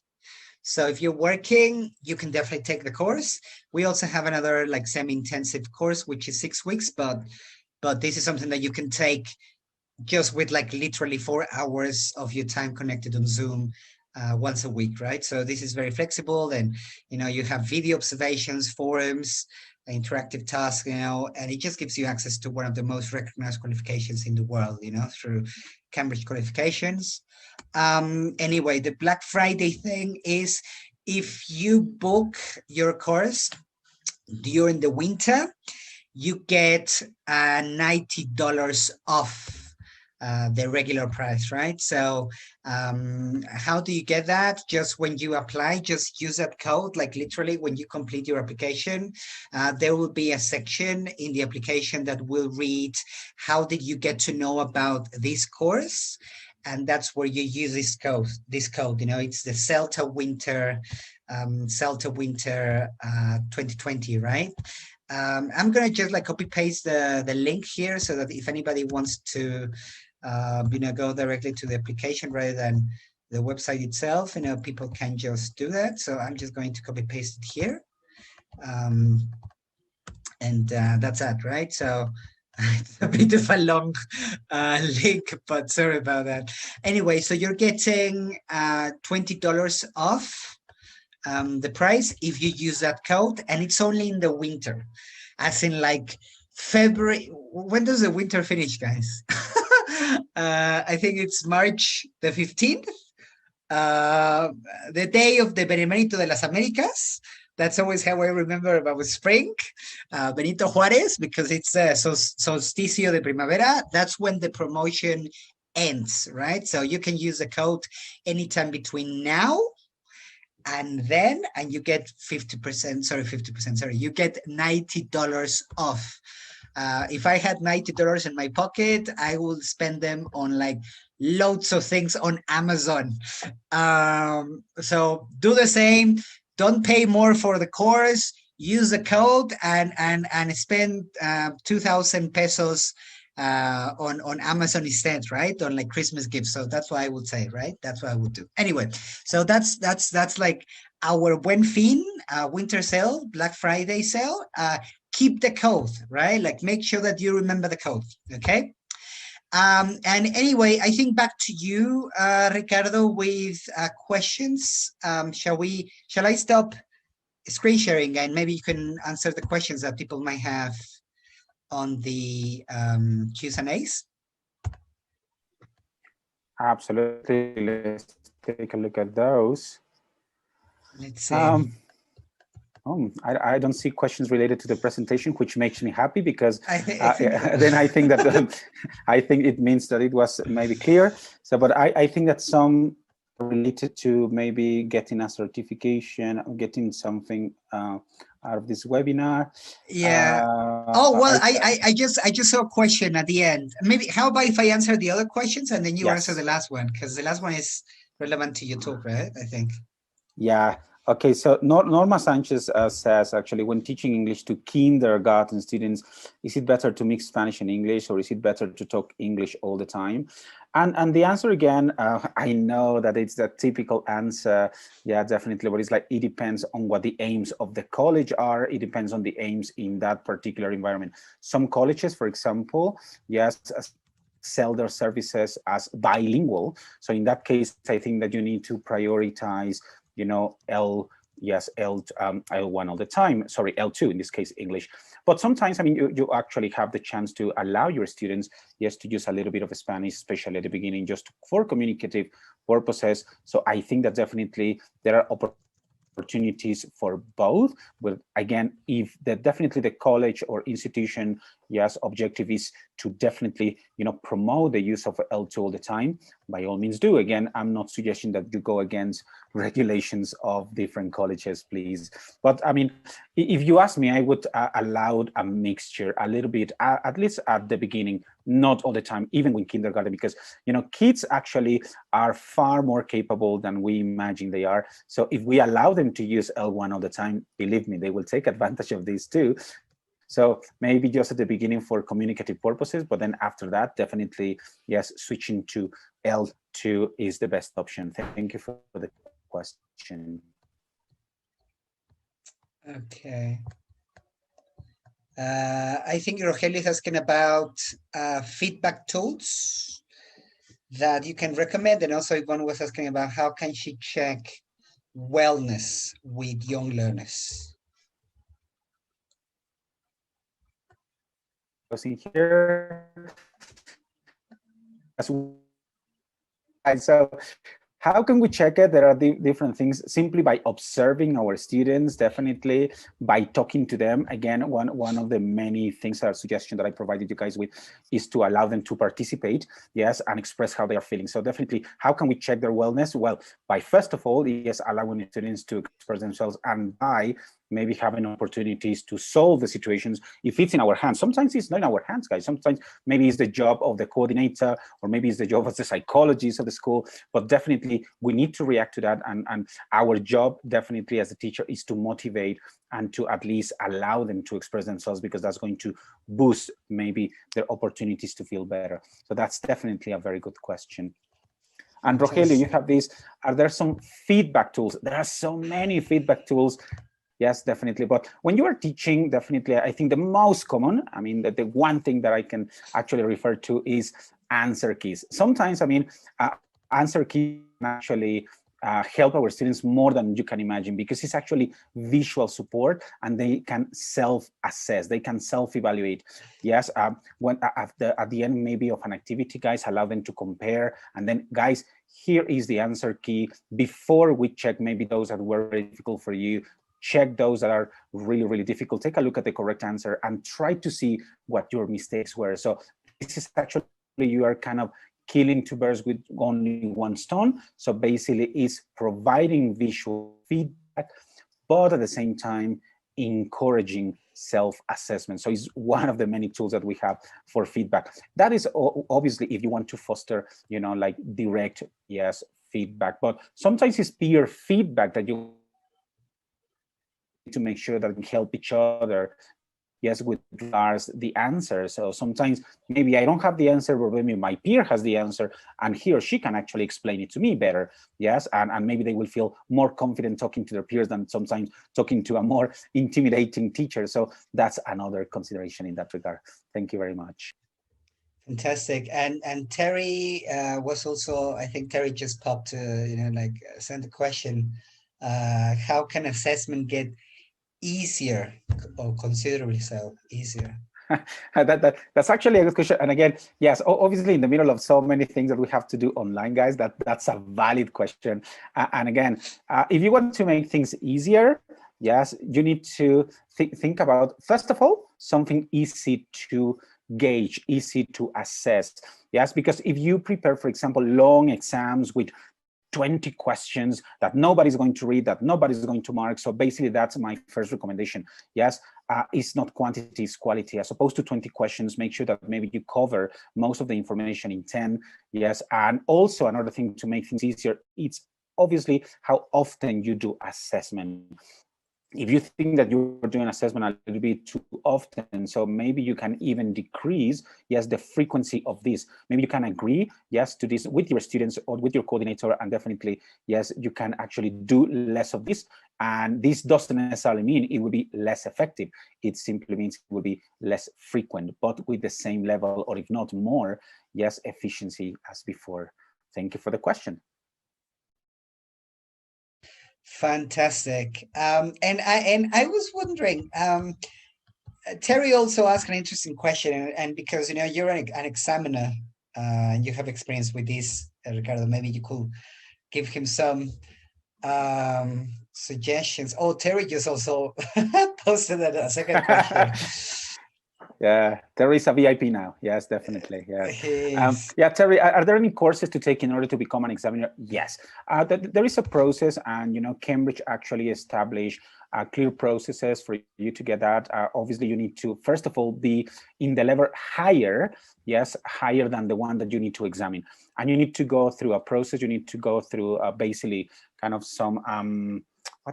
So if you're working, you can definitely take the course. We also have another like semi-intensive course, which is 6 weeks, but this is something that you can take just with like literally 4 hours of your time connected on Zoom once a week, right? So this is very flexible, and, you know, you have video observations, forums, interactive tasks, you know, and it just gives you access to one of the most recognized qualifications in the world, you know, through Cambridge qualifications. Anyway, the Black Friday thing is if you book your course during the winter, you get $90 off the regular price, right? So how do you get that? Just when you apply, just use that code. Like literally when you complete your application, there will be a section in the application that will read, how did you get to know about this course? And that's where you use this code, you know, it's the CELTA Winter 2020, right? I'm gonna just like copy paste the link here, so that if anybody wants to you know, go directly to the application rather than the website itself, you know, people can just do that. So I'm just going to copy paste it here, and that's that, right? So It's a bit of a long link, but sorry about that. Anyway, so you're getting $20 off the price if you use that code, and it's only in the winter, as in like February. When does the winter finish, guys? I think it's March the 15th, the day of the Benemérito de las Américas. That's always how I remember about spring, Benito Juárez, because it's solsticio de primavera. That's when the promotion ends, right? So you can use the code anytime between now and then, and you get 50%, sorry, you get $90 off. If I had $90 in my pocket, I would spend them on like loads of things on Amazon. So do the same. Don't pay more for the course. Use the code and spend 2,000 pesos on Amazon instead, right? On like Christmas gifts. So that's what I would say, right? That's what I would do. Anyway, so that's like our Buen Fin winter sale, Black Friday sale. Keep the code, right? Like make sure that you remember the code, okay? And anyway, I think back to you, Ricardo, with questions. Shall I stop screen sharing and maybe you can answer the questions that people might have on the Q&As? Absolutely. Let's take a look at those. Let's see. I don't see questions related to the presentation, which makes me happy because then I think that I think it means that it was maybe clear. So, but I think that some related to maybe getting a certification, getting something out of this webinar. Yeah. I just saw a question at the end. Maybe how about if I answer the other questions and then you answer the last one, because the last one is relevant to your talk, right? I think. Yeah. Okay, so Norma Sanchez says, actually, when teaching English to kindergarten students, is it better to mix Spanish and English, or is it better to talk English all the time? And the answer again, I know that it's the typical answer. Yeah, definitely. But it's like, it depends on what the aims of the college are. It depends on the aims in that particular environment. Some colleges, for example, yes, sell their services as bilingual. So in that case, I think that you need to prioritize L1 all the time, sorry, L2 in this case, English. But sometimes, I mean, you actually have the chance to allow your students, yes, to use a little bit of Spanish, especially at the beginning, just for communicative purposes. So I think that definitely there are opportunities for both. But again, if definitely the college or institution, yes, objective is to definitely, promote the use of L2 all the time, by all means do. Again, I'm not suggesting that you go against regulations of different colleges, please. But I mean, if you ask me, I would allow a mixture a little bit, at least at the beginning, not all the time, even with kindergarten, because, kids actually are far more capable than we imagine they are. So if we allow them to use L1 all the time, believe me, they will take advantage of this too. So maybe just at the beginning for communicative purposes, but then after that, definitely, yes, switching to L2 is the best option. Thank you for the question. Okay. I think Rogelio is asking about feedback tools that you can recommend. And also Yvonne was asking about how can she check wellness with young learners. In here. So how can we check it? There are different things, simply by observing our students, definitely by talking to them. Again, one of the many things, or suggestion that I provided you guys with, is to allow them to participate, yes, and express how they are feeling. So definitely, how can we check their wellness? Well, by first of all, yes, allowing the students to express themselves, and by maybe having opportunities to solve the situations if it's in our hands. Sometimes it's not in our hands, guys. Sometimes maybe it's the job of the coordinator, or maybe it's the job of the psychologist of the school, but definitely we need to react to that. And our job definitely as a teacher is to motivate and to at least allow them to express themselves, because that's going to boost maybe their opportunities to feel better. So that's definitely a very good question. And Rogelio, you have this, are there some feedback tools? There are so many feedback tools. Yes, definitely. But when you are teaching, definitely, I think the most common, I mean, the one thing that I can actually refer to is answer keys. Sometimes, I mean, answer keys can actually help our students more than you can imagine, because it's actually visual support and they can self-assess, they can self-evaluate. Yes, when at the end maybe of an activity, guys, allow them to compare, and then guys, here is the answer key. Before we check maybe those that were very difficult for you, check those that are really, really difficult. Take a look at the correct answer and try to see what your mistakes were. So this is actually, you are kind of killing two birds with only one stone. So basically it's providing visual feedback, but at the same time, encouraging self-assessment. So it's one of the many tools that we have for feedback. That is obviously if you want to foster, you know, like direct, yes, feedback, but sometimes it's peer feedback that you to make sure that we help each other, yes, with regards the answer. So sometimes maybe I don't have the answer, but maybe my peer has the answer and he or she can actually explain it to me better, yes, and maybe they will feel more confident talking to their peers than sometimes talking to a more intimidating teacher. So that's another consideration in that regard. Thank you very much. Fantastic. And Terry was also, I think Terry just popped, you know, like sent a question. How can assessment get easier, or considerably so easier? That's actually a good question. And again, yes, obviously in the middle of so many things that we have to do online, guys, that's a valid question. And again, if you want to make things easier, yes, you need to think about, first of all, something easy to gauge, easy to assess. Yes, because if you prepare, for example, long exams with 20 questions that nobody's going to read, that nobody's going to mark. So basically, that's my first recommendation. Yes, it's not quantity, it's quality. As opposed to 20 questions, make sure that maybe you cover most of the information in 10. Yes, and also another thing to make things easier, it's obviously how often you do assessment. If you think that you're doing assessment a little bit too often, so maybe you can even decrease, yes, the frequency of this. Maybe you can agree, yes, to this with your students or with your coordinator, and definitely, yes, you can actually do less of this. And this doesn't necessarily mean it will be less effective. It simply means it will be less frequent, but with the same level, or if not more, yes, efficiency as before. Thank you for the question. Fantastic. And I was wondering, Terry also asked an interesting question, and because you know you're an examiner, you have experience with this, Ricardo. Maybe you could give him some suggestions. Oh, Terry just also posted a second question. Yeah, Terry is a VIP now. Yes, definitely. Yeah. Yeah, Terry, are there any courses to take in order to become an examiner? Yes, there is a process, and you know, Cambridge actually established clear processes for you to get that. Obviously, you need to first of all be in the level higher, yes, higher than the one that you need to examine, and you need to go through a process. You need to go through basically kind of some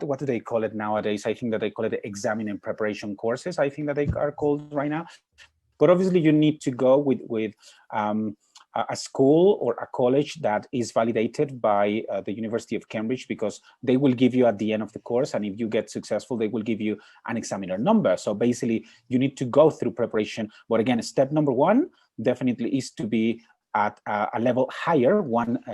what do they call it nowadays? I think that they call it the examining and preparation courses. I think that they are called right now. But obviously, you need to go with a school or a college that is validated by the University of Cambridge, because they will give you at the end of the course, and if you get successful, they will give you an examiner number. So basically, you need to go through preparation. But again, step number one definitely is to be at a level higher,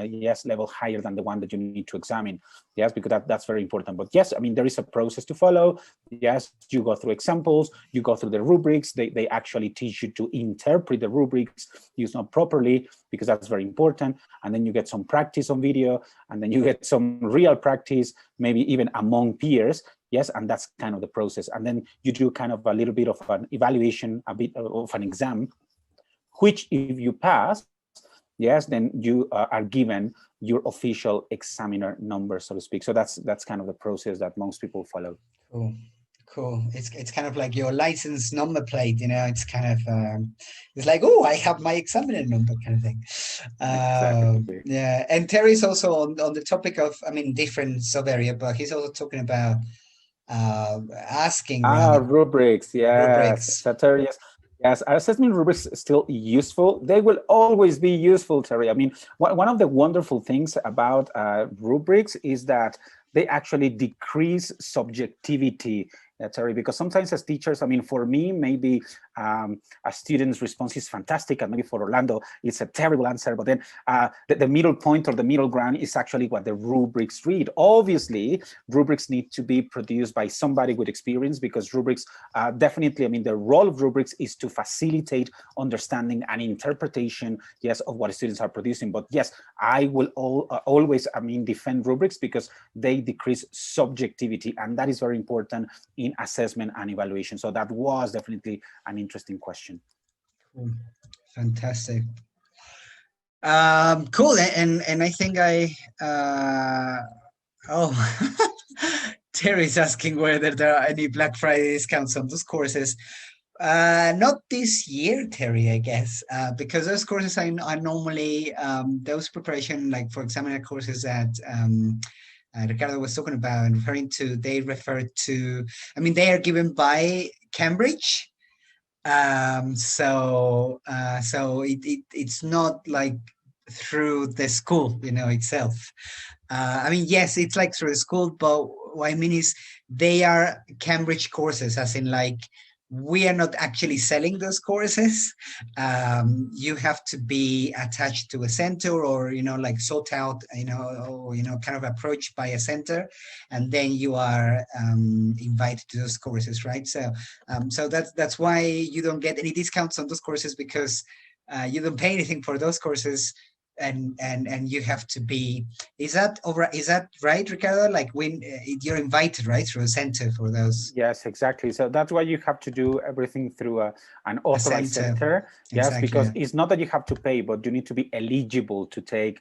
yes, level higher than the one that you need to examine. Yes, because that's very important. But yes, I mean, there is a process to follow. Yes, you go through examples, you go through the rubrics. They actually teach you to interpret the rubrics, use them properly, because that's very important. And then you get some practice on video, and then you get some real practice, maybe even among peers. Yes, and that's kind of the process. And then you do kind of a little bit of an evaluation, a bit of an exam, which if you pass, yes, then you are given your official examiner number, so to speak. So that's kind of the process that most people follow. Cool, cool. It's kind of like your license number plate, you know. It's kind of it's like, oh, I have my examiner number, kind of thing. Exactly. Yeah, and Terry's also on the topic of, I mean, different sub area, but he's also talking about asking rubrics. Yes, rubrics. So Terry, yes, assessment rubrics are still useful. They will always be useful, Terry. I mean, one of the wonderful things about rubrics is that they actually decrease subjectivity. Terry, because sometimes as teachers, I mean, for me, maybe a student's response is fantastic, and maybe for Orlando, it's a terrible answer, but then the middle point or the middle ground is actually what the rubrics read. Obviously, rubrics need to be produced by somebody with experience, because rubrics definitely, I mean, the role of rubrics is to facilitate understanding and interpretation, yes, of what students are producing. But yes, I will always, I mean, defend rubrics because they decrease subjectivity, and that is very important in assessment and evaluation. So that was definitely an interesting question. Cool. Fantastic. Cool. And I think Terry's asking whether there are any Black Friday discounts on those courses. Not this year, Terry, I guess, because those courses are normally those preparation, like for examiner courses that Ricardo was talking about and referring to, they refer to, I mean, they are given by Cambridge. So it's not like through the school, you know, itself. I mean, yes, it's like through the school, but what I mean is they are Cambridge courses, as in like, we are not actually selling those courses. You have to be attached to a center, or, you know, like sought out, you know, or, you know, kind of approached by a center, and then you are invited to those courses, right? So, so that's why you don't get any discounts on those courses, because you don't pay anything for those courses. And you have to be, is that right, Ricardo? Like when you're invited, right, through a center for those? Yes, exactly. So that's why you have to do everything through an authorized center. Yes, exactly. Because it's not that you have to pay, but you need to be eligible to take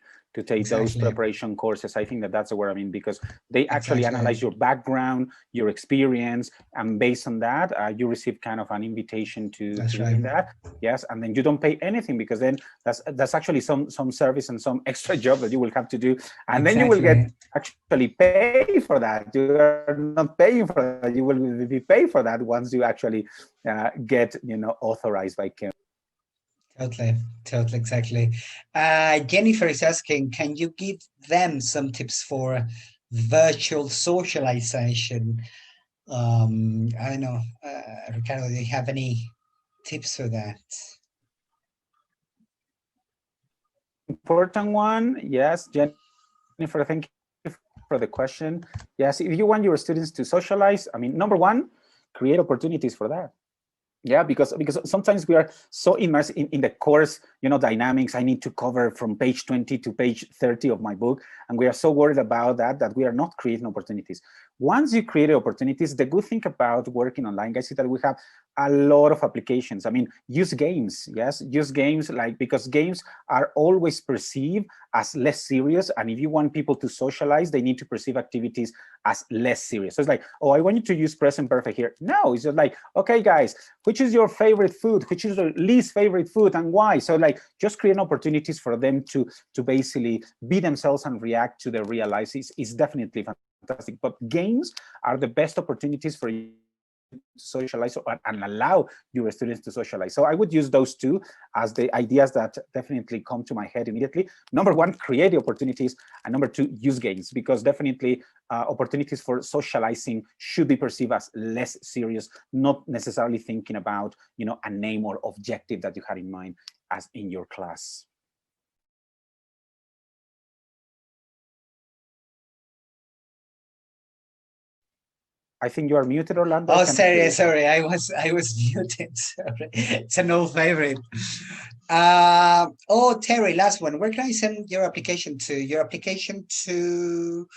those preparation courses. I think that's the word I mean, because they actually analyze your background, your experience, and based on that, you receive kind of an invitation to doing that. Yes, and then you don't pay anything, because then that's actually some service and some extra job that you will have to do, and then you will get actually pay for that. You are not paying for that. You will be paid for that once you actually get, you know, authorized by Cambridge. Totally, exactly. Jennifer is asking, can you give them some tips for virtual socialization? I don't know, Ricardo, do you have any tips for that? Important one, yes, Jennifer, thank you for the question. Yes, if you want your students to socialize, I mean, number one, create opportunities for that. Yeah, because sometimes we are so immersed in the course, you know, dynamics. I need to cover from page 20 to page 30 of my book, and we are so worried about that we are not creating opportunities. Once you create opportunities, the good thing about working online, guys, is that we have a lot of applications. I mean, use games, yes, use games, like, because games are always perceived as less serious, and if you want people to socialize, they need to perceive activities as less serious. So it's like, oh, I want you to use present perfect here. No, it's just like, okay, guys, which is your favorite food? Which is your least favorite food, and why? So like, just create opportunities for them to basically be themselves and react to the real life is definitely fantastic. But games are the best opportunities for you to socialize and allow your students to socialize. So I would use those two as the ideas that definitely come to my head immediately. Number one, create the opportunities, and number two, use games, because definitely opportunities for socializing should be perceived as less serious, not necessarily thinking about, you know, a name or objective that you had in mind as in your class. I think you are muted, Orlando. Oh, sorry, I was muted. Sorry, it's an old favorite. Oh, Terry, last one. Where can I send your application to? Your application to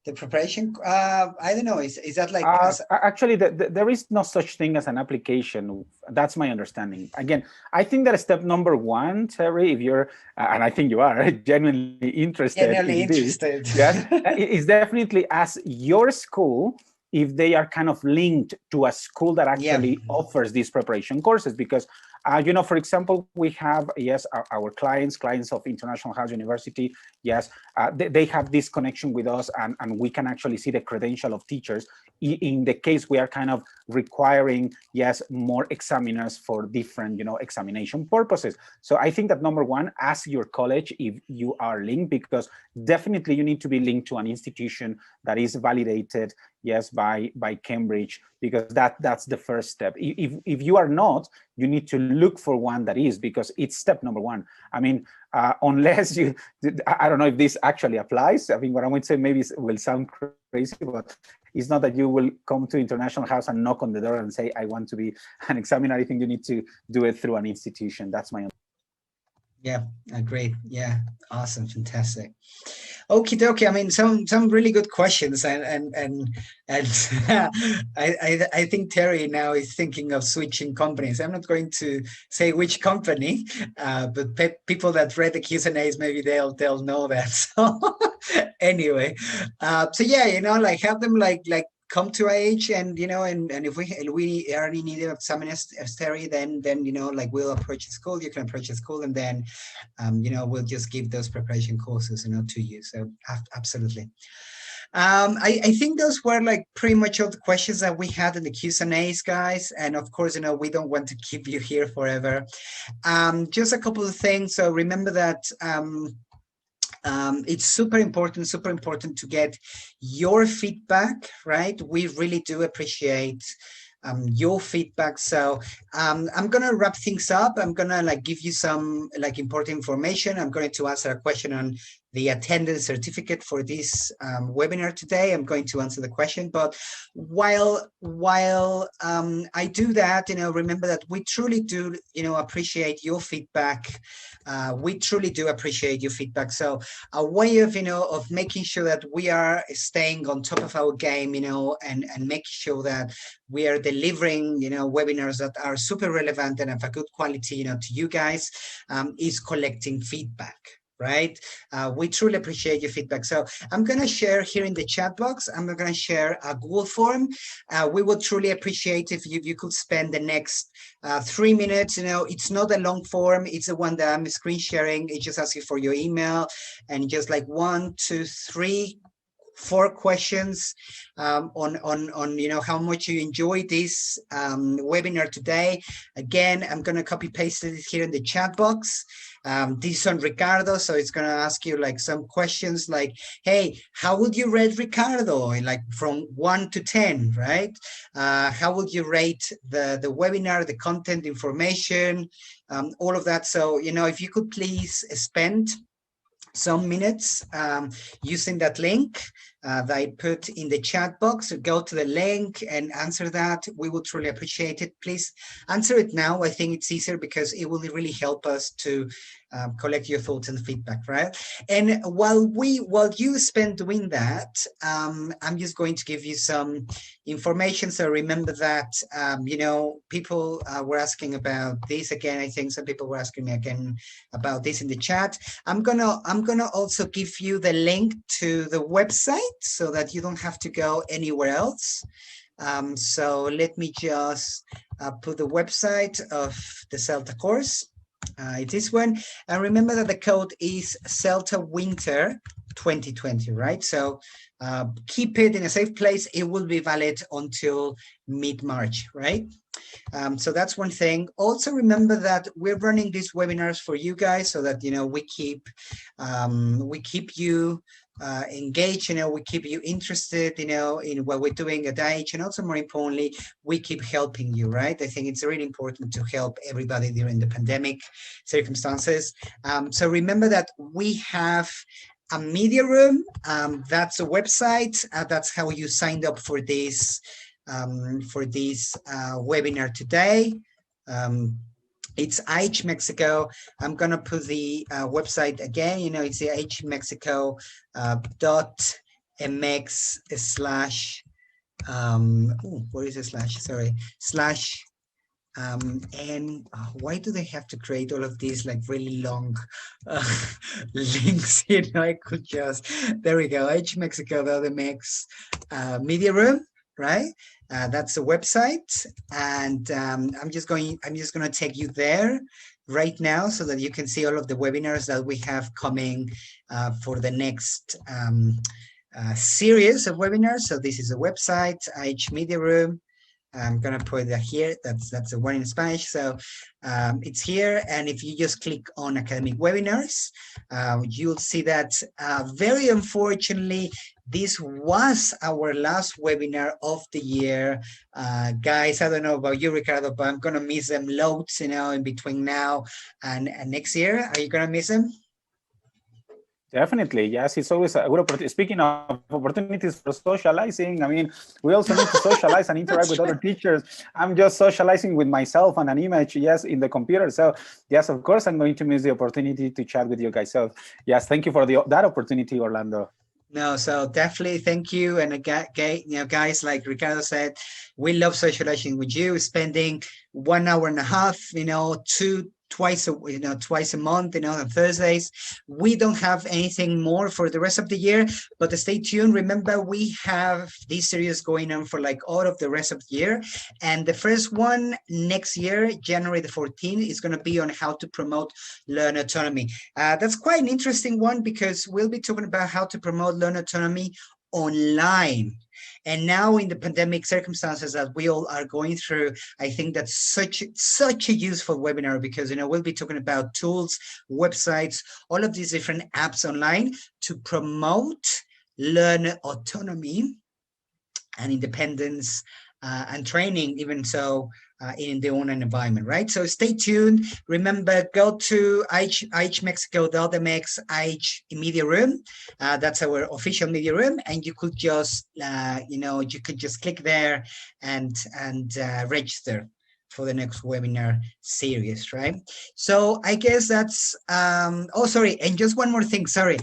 the preparation? I don't know. Is that like? Actually, there is no such thing as an application. That's my understanding. Again, I think that step number one, Terry, if you're, and I think you are genuinely interested. Genuinely interested. Yes, is definitely as your school, if they are kind of linked to a school that actually offers these preparation courses, because You know, for example, we have, yes, our clients of International House University, yes, they have this connection with us, and we can actually see the credential of teachers in the case we are kind of requiring, yes, more examiners for different, you know, examination purposes. So I think that number one, ask your college if you are linked, because definitely you need to be linked to an institution that is validated, yes, by Cambridge, because that's the first step. If you are not, you need to look for one that is, because it's step number one. I mean, unless you, I don't know if this actually applies. I mean, what I would say maybe will sound crazy, but it's not that you will come to International House and knock on the door and say, I want to be an examiner. I think you need to do it through an institution. That's my. Yeah, great. Yeah, awesome, fantastic. Okie dokie. I mean, some really good questions, and I think Terry now is thinking of switching companies. I'm not going to say which company, but people that read the Q&As, maybe they'll know that. So anyway, so yeah, you know, like have them like come to IH, and you know, and if we already need an examiners, Terry, then you know, like we'll approach the school. You can approach the school, and then you know, we'll just give those preparation courses, you know, to you. So absolutely. I think those were like pretty much all the questions that we had in the Q&As, guys. And of course, you know, we don't want to keep you here forever. Just a couple of things. So remember that it's super important to get your feedback, right? We really do appreciate your feedback. So I'm gonna wrap things up. I'm gonna like give you some like important information. I'm going to answer a question on the attendance certificate for this webinar today. I'm going to answer the question, but while I do that, you know, remember that we truly do, you know, appreciate your feedback. We truly do appreciate your feedback. So a way of, you know, of making sure that we are staying on top of our game, you know, and making sure that we are delivering, you know, webinars that are super relevant and of a good quality, you know, to you guys, is collecting feedback. Right? We truly appreciate your feedback. So I'm going to share here in the chat box, I'm going to share a Google form. We would truly appreciate if you could spend the next 3 minutes. You know, it's not a long form. It's the one that I'm screen sharing. It just asks you for your email and just like 1, 2, 3, 4 questions on you know, how much you enjoyed this webinar today. Again, I'm going to copy paste it here in the chat box. This is on Ricardo, so it's going to ask you like some questions like, hey, how would you rate Ricardo, like from 1 to 10, right? How would you rate the webinar, the content, information, all of that. So, you know, if you could please spend some minutes using that link that I put in the chat box. So go to the link and answer that. We would truly appreciate it. Please answer it now. I think it's easier because it will really help us to collect your thoughts and feedback, right? And while you spend doing that, I'm just going to give you some information. So remember that, you know, people were asking about this again. I think some people were asking me again about this in the chat. I'm gonna also give you the link to the website so that you don't have to go anywhere else. So let me just put the website of the CELTA course. It's this one, and remember that the code is CELTA Winter 2020, right? So keep it in a safe place. It will be valid until mid-March, right? So that's one thing. Also remember that we're running these webinars for you guys so that, you know, we keep you engaged, you know, we keep you interested, you know, in what we're doing at IH, and also more importantly, we keep helping you, right? I think it's really important to help everybody during the pandemic circumstances. So remember that we have a media room. That's a website. That's how you signed up for this webinar today. It's IH Mexico. I'm gonna put the website again. You know, it's the ihmexico.mx/ where is the slash? Sorry, slash and why do they have to create all of these like really long links? You know, I could just, there we go, ihmexico.mx media room, right? That's the website, and I'm just going to take you there right now so that you can see all of the webinars that we have coming for the next series of webinars. So this is a website, IH Media Room. I'm gonna put that here. That's the one in Spanish. So it's here, and if you just click on academic webinars, you'll see that very unfortunately, this was our last webinar of the year. Guys, I don't know about you, Ricardo, but I'm gonna miss them loads, you know, in between now and next year. Are you gonna miss them? Definitely, yes. It's always a good opportunity. Speaking of opportunities for socializing, I mean, we also need to socialize and interact with other teachers. I'm just socializing with myself and an image, yes, in the computer. So, yes, of course, I'm going to miss the opportunity to chat with you guys. So, yes, thank you for that opportunity, Orlando. No, so definitely thank you. And you know, guys, like Ricardo said, we love socializing with you, spending 1 hour and a half, you know, twice a month, you know, on Thursdays. We don't have anything more for the rest of the year, but stay tuned. Remember, we have this series going on for like all of the rest of the year. And the first one next year, January the 14th, is going to be on how to promote learner autonomy. That's quite an interesting one because we'll be talking about how to promote learner autonomy online. And now in the pandemic circumstances that we all are going through, I think that's such a useful webinar because, you know, we'll be talking about tools, websites, all of these different apps online to promote learner autonomy and independence and training, even so in the online environment, right? So stay tuned. Remember, go to ihmexico.mx, IH Media Room. That's our official media room, and you could just, you know, you could just click there and register for the next webinar series, right? So I guess that's, oh, sorry, and just one more thing, sorry.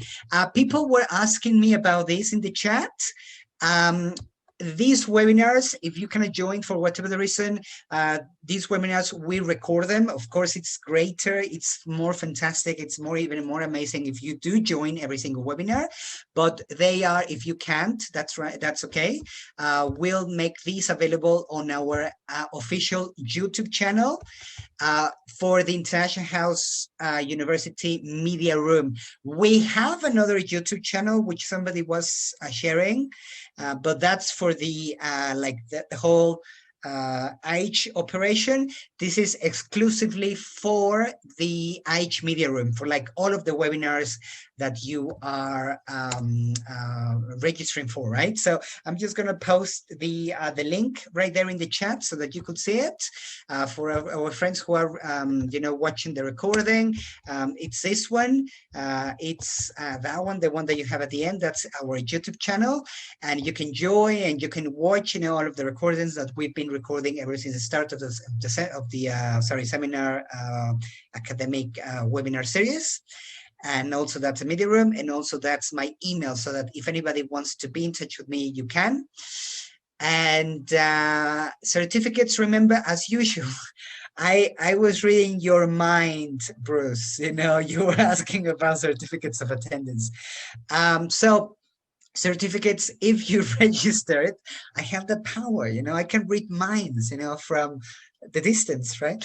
People were asking me about this in the chat. These webinars, if you cannot join for whatever the reason, these webinars, we record them. Of course, it's greater, it's more fantastic, it's even more amazing if you do join every single webinar, but they are, if you can't, that's right, that's okay. We'll make these available on our official YouTube channel for the International House University Media Room. We have another YouTube channel, which somebody was sharing, but that's for the like the whole IH operation. This is exclusively for the IH Media Room, for like all of the webinars that you are registering for, right? So I'm just gonna post the link right there in the chat so that you could see it. For our friends who are you know, watching the recording, it's this one. It's that one, the one that you have at the end. That's our YouTube channel, and you can join and you can watch, you know, all of the recordings that we've been recording ever since the start of the seminar academic webinar series. And also that's a media room, and also that's my email, so that if anybody wants to be in touch with me, you can. And certificates, remember, as usual, I was reading your mind, Bruce. You know, you were asking about certificates of attendance. So certificates, if you register it, I have the power, you know, I can read minds, you know, from the distance, right?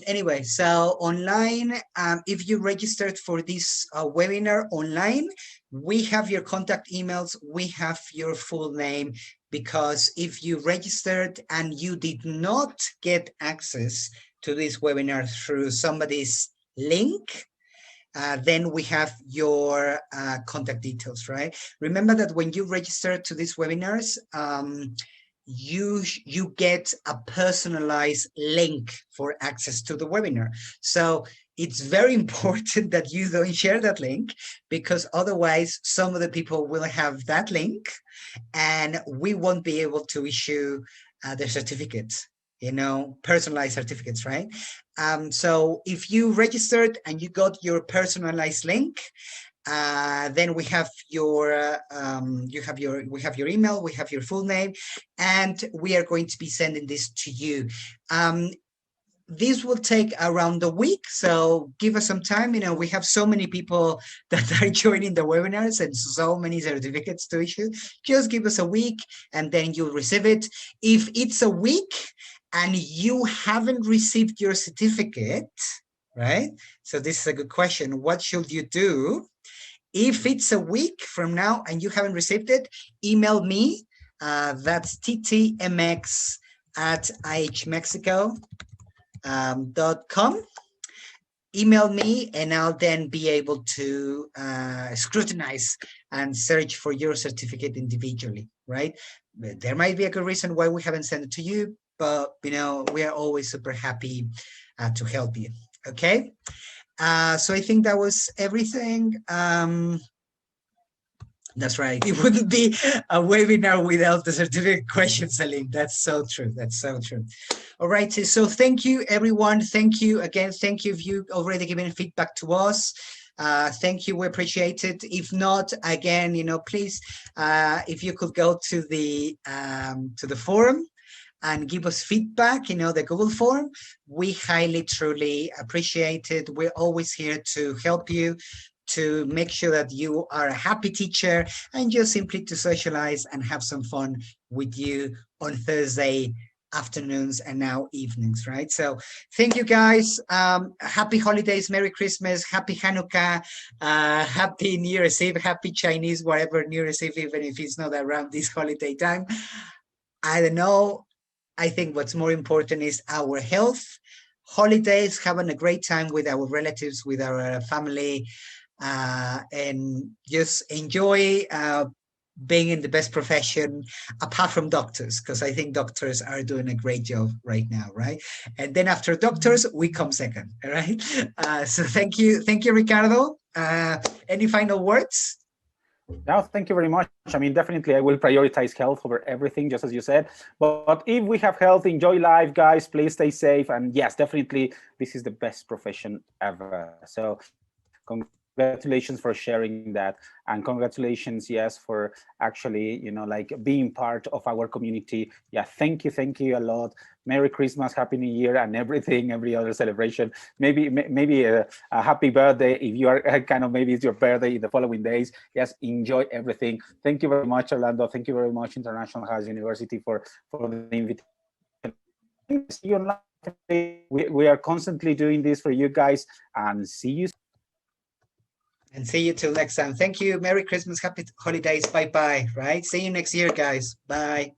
Anyway, so online, if you registered for this webinar online, we have your contact emails, we have your full name, because if you registered and you did not get access to this webinar through somebody's link, then we have your contact details, right? Remember that when you register to these webinars, you get a personalized link for access to the webinar. So it's very important that you don't share that link, because otherwise some of the people will have that link and we won't be able to issue the certificates, you know, personalized certificates, right? So if you registered and you got your personalized link, then we have your we have your email, we have your full name, and we are going to be sending this to you. this will take around a week, so give us some time. You know, we have so many people that are joining the webinars and so many certificates to issue. Just give us a week and then you'll receive it. If it's a week and you haven't received your certificate, right? So this is a good question. What should you do? If it's a week from now and you haven't received it, email me. That's ttmx@ihmexico.com. Email me and I'll then be able to scrutinize and search for your certificate individually, right? There might be a good reason why we haven't sent it to you, but you know, we are always super happy to help you, okay? So I think that was everything. That's right. It wouldn't be a webinar without the certificate questions, Aline. That's so true. That's so true. All right. So thank you, everyone. Thank you again. Thank you if you already given feedback to us. Thank you. We appreciate it. If not, again, you know, please, if you could go to the forum and give us feedback, you know, the Google form, we highly, truly appreciate it. We're always here to help you, to make sure that you are a happy teacher and just simply to socialize and have some fun with you on Thursday afternoons and now evenings, right? So thank you guys. Happy holidays, Merry Christmas, Happy Hanukkah, Happy New Year's Eve, Happy Chinese, whatever New Year's Eve, even if it's not around this holiday time. I don't know. I think what's more important is our health. Holidays, having a great time with our relatives, with our family, and just enjoy being in the best profession apart from doctors, because I think doctors are doing a great job right now, right? And then after doctors, we come second, all right? So thank you, Ricardo. Any final words? No, thank you very much. I mean, definitely I will prioritize health over everything, just as you said. But if we have health, enjoy life, guys. Please stay safe. And yes, definitely, this is the best profession ever. So congratulations for sharing that, and congratulations, yes, for actually, you know, like being part of our community. Yeah, thank you a lot. Merry Christmas, Happy New Year, and everything, every other celebration. Maybe a happy birthday if you are kind of, maybe it's your birthday in the following days. Yes, enjoy everything. Thank you very much, Orlando. Thank you very much, International House University, for the invitation. See you online. We are constantly doing this for you guys, and see you. And see you till next time. Thank you. Merry Christmas. Happy holidays. Bye-bye. Right? See you next year, guys. Bye.